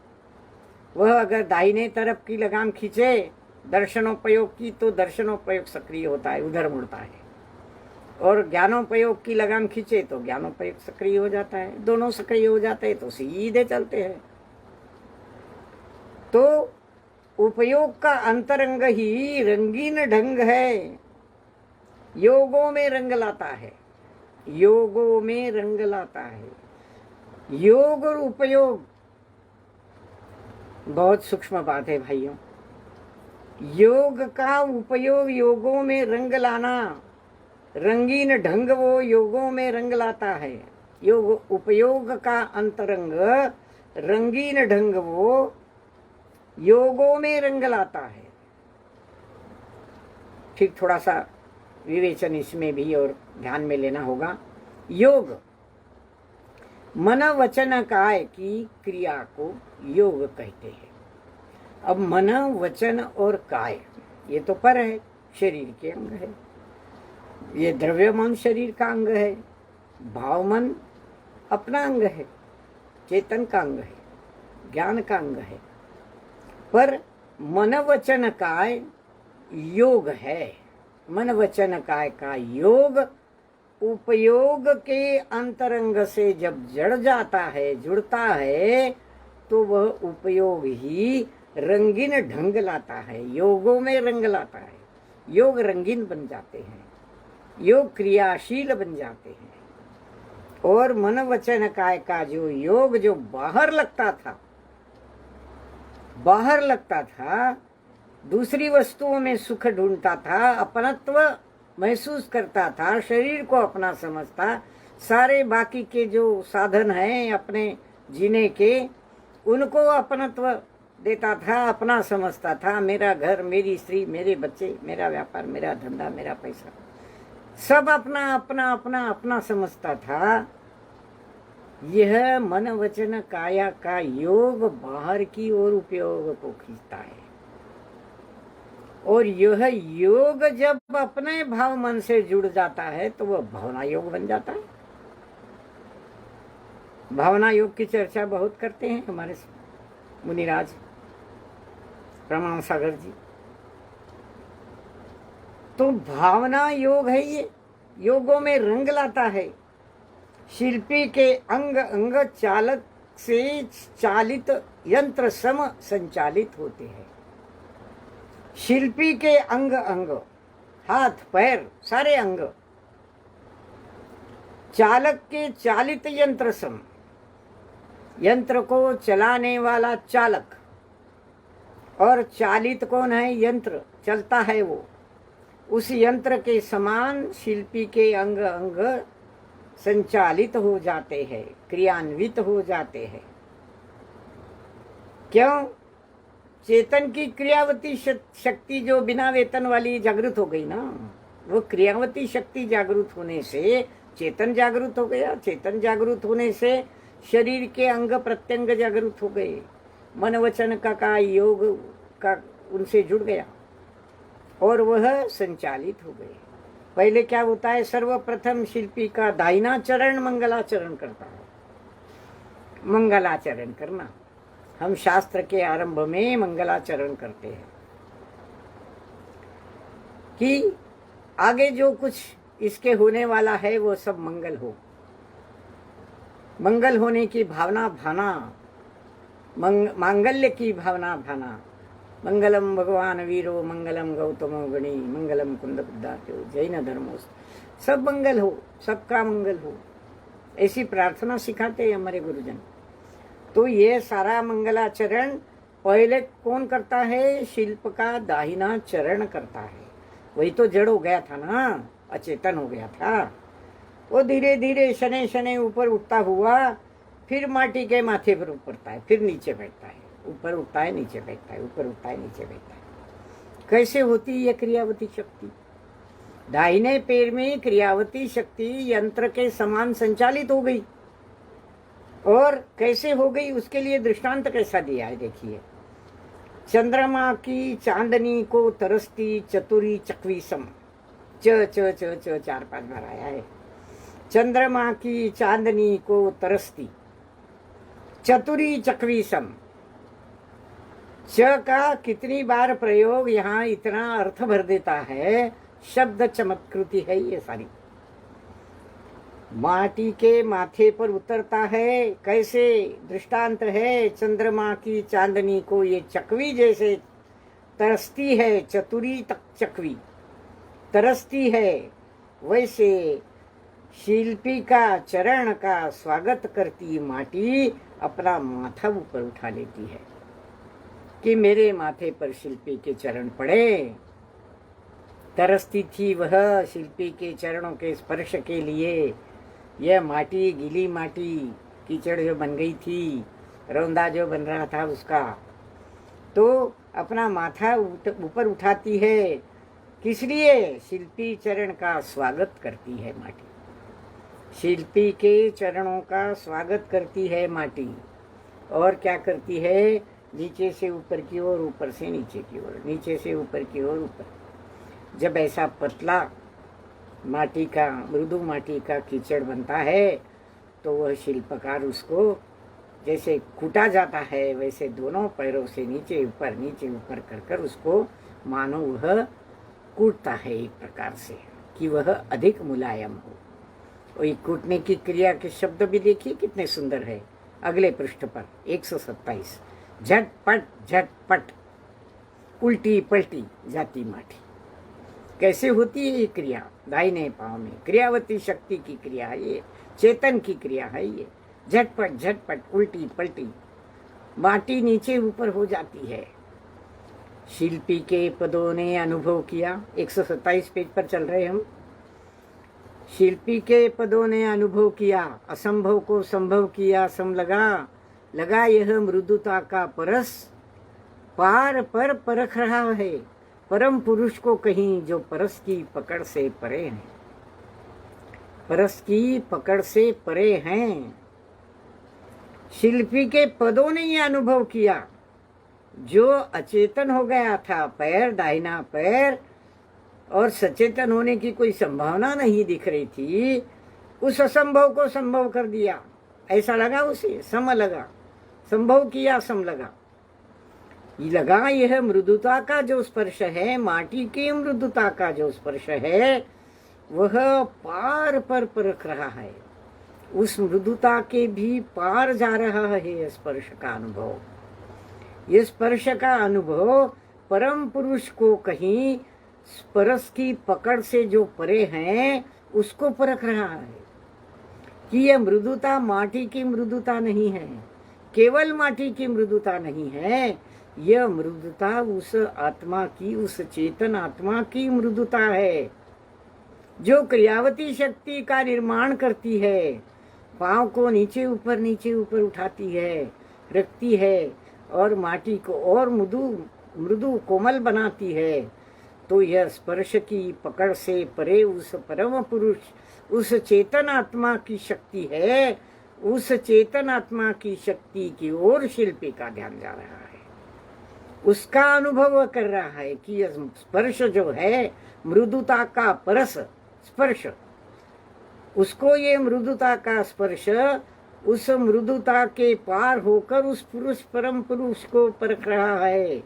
वह अगर दाहिने तरफ की लगाम खींचे दर्शनोपयोग की, तो दर्शनोपयोग सक्रिय होता है, उधर मुड़ता है। और ज्ञानोपयोग की लगाम खींचे तो ज्ञानोपयोग सक्रिय हो जाता है। दोनों सक्रिय हो जाते हैं तो सीधे चलते हैं। तो उपयोग का अंतरंग ही रंगीन ढंग है, योगों में रंग लाता है। योगों में रंग लाता है। योग और उपयोग बहुत सूक्ष्म बात है भाइयों। योग का उपयोग योगों में रंग लाना, रंगीन ढंग वो योगों में रंग लाता है। योग उपयोग का अंतरंग रंगीन ढंग वो योगों में रंग लाता है। ठीक, थोड़ा सा विवेचन इसमें भी और ध्यान में लेना होगा। योग मन वचन काय की क्रिया को योग कहते हैं। अब मन वचन और काय ये तो पर है, शरीर के अंग है। ये द्रव्यमान शरीर का अंग है, भाव मन अपना अंग है, चेतन का अंग है, ज्ञान का अंग है। पर मन वचन काय योग है। मन वचन काय का योग उपयोग के अंतरंग से जब जड़ जाता है, जुड़ता है, तो वह उपयोग ही रंगीन ढंग लाता है, योगों में रंग लाता है। योग रंगीन बन जाते हैं, योग क्रियाशील बन जाते हैं। और मन वचन काय का जो योग जो बाहर लगता था, दूसरी वस्तुओं में सुख ढूंढता था, अपनत्व महसूस करता था, शरीर को अपना समझता, सारे बाकी के जो साधन हैं अपने जीने के उनको अपनत्व देता था, अपना समझता था। मेरा घर, मेरी स्त्री, मेरे बच्चे, मेरा व्यापार, मेरा धंधा, मेरा पैसा, सब अपना अपना अपना अपना समझता था। यह मन वचन काया का योग बाहर की ओर उपयोग को खींचता है। और यह योग जब अपने भाव मन से जुड़ जाता है तो वह भावना योग बन जाता है। भावना योग की चर्चा बहुत करते हैं हमारे मुनिराज प्रमाण सागर जी। तो भावना योग है, ये योगों में रंग लाता है। शिल्पी के अंग अंग चालक से चालित यंत्र सम संचालित होते हैं। शिल्पी के अंग अंग, हाथ पैर सारे अंग, चालक के चालित यंत्र सम, यंत्र को चलाने वाला चालक, और चालित कौन है? यंत्र, चलता है वो। उस यंत्र के समान शिल्पी के अंग अंग संचालित हो जाते हैं, क्रियान्वित हो जाते हैं। क्यों? चेतन की क्रियावती शक्ति जो बिना वेतन वाली जागृत हो गई ना, वो क्रियावती शक्ति जागृत होने से चेतन जागृत हो गया। चेतन जागृत होने से शरीर के अंग प्रत्यंग जागृत हो गए। मन वचन का योग का उनसे जुड़ गया और वह संचालित हो गए। पहले क्या होता है? सर्वप्रथम शिल्पी का दाहिना चरण मंगलाचरण करता है। मंगलाचरण करना, हम शास्त्र के आरंभ में मंगलाचरण करते हैं कि आगे जो कुछ इसके होने वाला है वो सब मंगल हो। मंगल होने की भावना भाना, मांगल्य की भावना भाना। मंगलम भगवान वीरो, मंगलम गौतमो गणी, मंगलम कुंद बुद्धात्यो, जैन धर्मो, सब मंगल हो, सबका मंगल हो, ऐसी प्रार्थना सिखाते हैं हमारे गुरुजन। तो ये सारा मंगलाचरण पहले कौन करता है? शिल्प का दाहिना चरण करता है। वही तो जड़ हो गया था ना, अचेतन हो गया था। वो धीरे धीरे शनै शनै ऊपर उठता हुआ फिर माटी के माथे पर उतरता है, फिर नीचे बैठता है, ऊपर उठता है, नीचे बैठता है, ऊपर उठता है, नीचे बैठता है। कैसे होती है क्रियावती शक्ति? दाहिने पैर में क्रियावती शक्ति यंत्र के समान संचालित हो गई। और कैसे हो गई उसके लिए दृष्टांत कैसा दिया है देखिए। चंद्रमा की चांदनी को तरसती चतुरी चकवी सम, च च च च 4-5 बार आया है। चंद्रमा की चांदनी को तरसती चतुरी चकवी सम, च का कितनी बार प्रयोग यहाँ इतना अर्थ भर देता है। शब्द चमत्कृति है ये सारी। माटी के माथे पर उतरता है, कैसे? दृष्टांत है, चंद्रमा की चांदनी को ये चकवी जैसे तरसती है, चतुरी तक चकवी तरसती है, वैसे शिल्पी का चरण का स्वागत करती माटी अपना माथा ऊपर उठा लेती है कि मेरे माथे पर शिल्पी के चरण पड़े। तरसती थी वह शिल्पी के चरणों के स्पर्श के लिए। यह माटी, गीली माटी, कीचड़ जो बन गई थी, रौंदा जो बन रहा था उसका, तो अपना माथा ऊपर उठाती है। किस लिए? शिल्पी चरण का स्वागत करती है माटी। शिल्पी के चरणों का स्वागत करती है माटी, और क्या करती है, नीचे से ऊपर की ओर, ऊपर से नीचे की ओर, नीचे से ऊपर की ओर, ऊपर। जब ऐसा पतला माटी का, मृदु माटी का कीचड़ बनता है तो वह शिल्पकार उसको जैसे कूटा जाता है, वैसे दोनों पैरों से नीचे ऊपर कर कर उसको मानो वह कूटता है एक प्रकार से, कि वह अधिक मुलायम हो। वही कूटने की क्रिया के शब्द भी देखिए कितने सुंदर है। अगले पृष्ठ पर 127, झटपट झटपट उल्टी पलटी जाती माटी। कैसे होती है ये क्रिया? दाहिने पांव में क्रियावती शक्ति की क्रिया है ये, चेतन की क्रिया है ये। झटपट झटपट उल्टी पलटी माटी नीचे ऊपर हो जाती है। शिल्पी के पदों ने अनुभव किया, 127 पेज पर चल रहे हम। शिल्पी के पदों ने अनुभव किया, असंभव को संभव किया, सम लगा यह मृदुता का परस, पार पर परख रहा है परम पुरुष को कहीं, जो परस की पकड़ से परे हैं, परस की पकड़ से परे हैं। शिल्पी के पदों ने यह अनुभव किया, जो अचेतन हो गया था पैर, दाहिना पैर, और सचेतन होने की कोई संभावना नहीं दिख रही थी, उस असंभव को संभव कर दिया। ऐसा लगा उसे, सम लगा, संभव किया, सम लगा। ये लगा यह मृदुता का जो स्पर्श है, माटी की मृदुता का जो स्पर्श है, वह पार पर परख रहा है। उस मृदुता के भी पार जा रहा है स्पर्श का अनुभव। ये स्पर्श का अनुभव परम पुरुष को कहीं स्पर्श की पकड़ से जो परे हैं उसको परख रहा है कि यह मृदुता माटी की मृदुता नहीं है, केवल माटी की मृदुता नहीं है, यह मृदुता उस आत्मा की, उस चेतन आत्मा की मृदुता है, जो क्रियावती शक्ति का निर्माण करती है, पांव को नीचे ऊपर उठाती है, रखती है, और माटी को और मृदु कोमल बनाती है। तो यह स्पर्श की पकड़ से परे उस परम पुरुष, उस चेतन आत्मा की शक्ति है। उस चेतन आत्मा की शक्ति की ओर शिल्पी का ध्यान जा रहा है, उसका अनुभव कर रहा है कि यह स्पर्श जो है, मृदुता का परस स्पर्श, उसको ये मृदुता का स्पर्श उस मृदुता के पार होकर उस पुरुष, परम पुरुष को परख रहा है,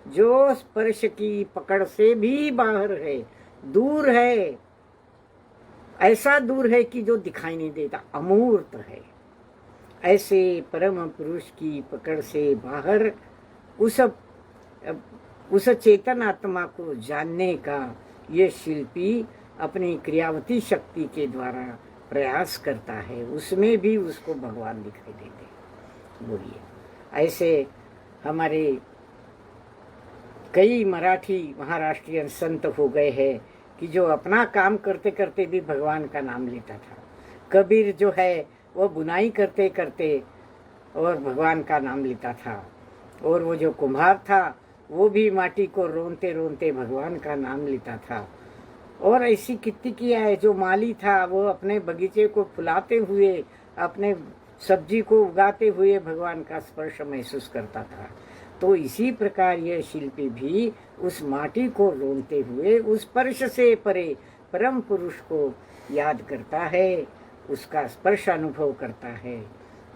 जो स्पर्श की पकड़ से भी बाहर है, दूर है, ऐसा दूर है कि जो दिखाई नहीं देता, अमूर्त है। ऐसे परम पुरुष की पकड़ से बाहर उस चेतन आत्मा को जानने का ये शिल्पी अपनी क्रियावती शक्ति के द्वारा प्रयास करता है। उसमें भी उसको भगवान दिखाई देते। बोलिए, ऐसे हमारे कई मराठी महाराष्ट्रियन संत हो गए हैं कि जो अपना काम करते करते भी भगवान का नाम लेता था। कबीर जो है वो बुनाई करते करते और भगवान का नाम लेता था, और वो जो कुम्हार था वो भी माटी को रोनते रोनते भगवान का नाम लेता था। और ऐसी कितनी किया है। जो माली था वो अपने बगीचे को फुलाते हुए, अपने सब्जी को उगाते हुए भगवान का स्पर्श महसूस करता था। तो इसी प्रकार यह शिल्पी भी उस माटी को रोनते हुए उस स्पर्श से परे परम पुरुष को याद करता है, उसका स्पर्श अनुभव करता है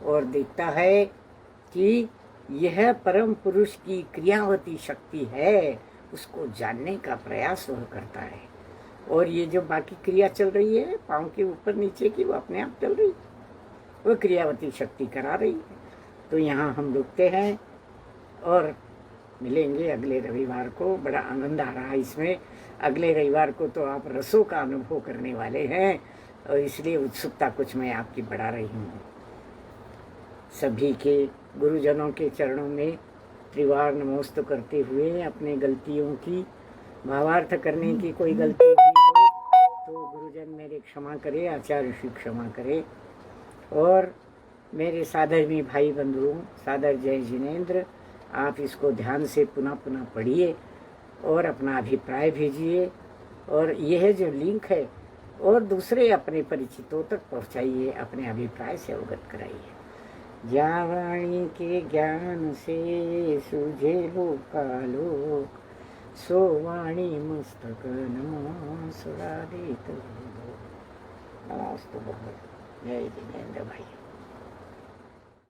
और देखता है कि यह परम पुरुष की क्रियावती शक्ति है। उसको जानने का प्रयास वह करता है। और ये जो बाकी क्रिया चल रही है पाँव के ऊपर नीचे की, वो अपने आप चल रही है, वो क्रियावती शक्ति करा रही है। तो यहाँ हम रुकते हैं और मिलेंगे अगले रविवार को। बड़ा आनंद आ रहा है इसमें। अगले रविवार को तो आप रसों का अनुभव करने वाले हैं, और इसलिए उत्सुकता कुछ मैं आपकी बढ़ा रही हूँ। सभी के गुरुजनों के चरणों में त्रिवार नमोस्तु करते हुए अपने गलतियों की भावार्थ करने की कोई गलती हुई हो तो गुरुजन मेरे क्षमा करे, आचार्य श्री क्षमा करे। और मेरे साधर्मी भाई बंधुओं, सादर जय जिनेंद्र, आप इसको ध्यान से पुनः पुनः पढ़िए और अपना अभिप्राय भेजिए। और यह जो लिंक है और दूसरे अपने परिचितों तक पहुंचाइए, अपने अभिप्राय से अवगत कराइए। ज्या वाणी के ज्ञान से सूझे लोकालोक, सो वाणी मस्तक नमा सुरादित। नमस्तु भगवत। जय जिनेन्द्र भाई।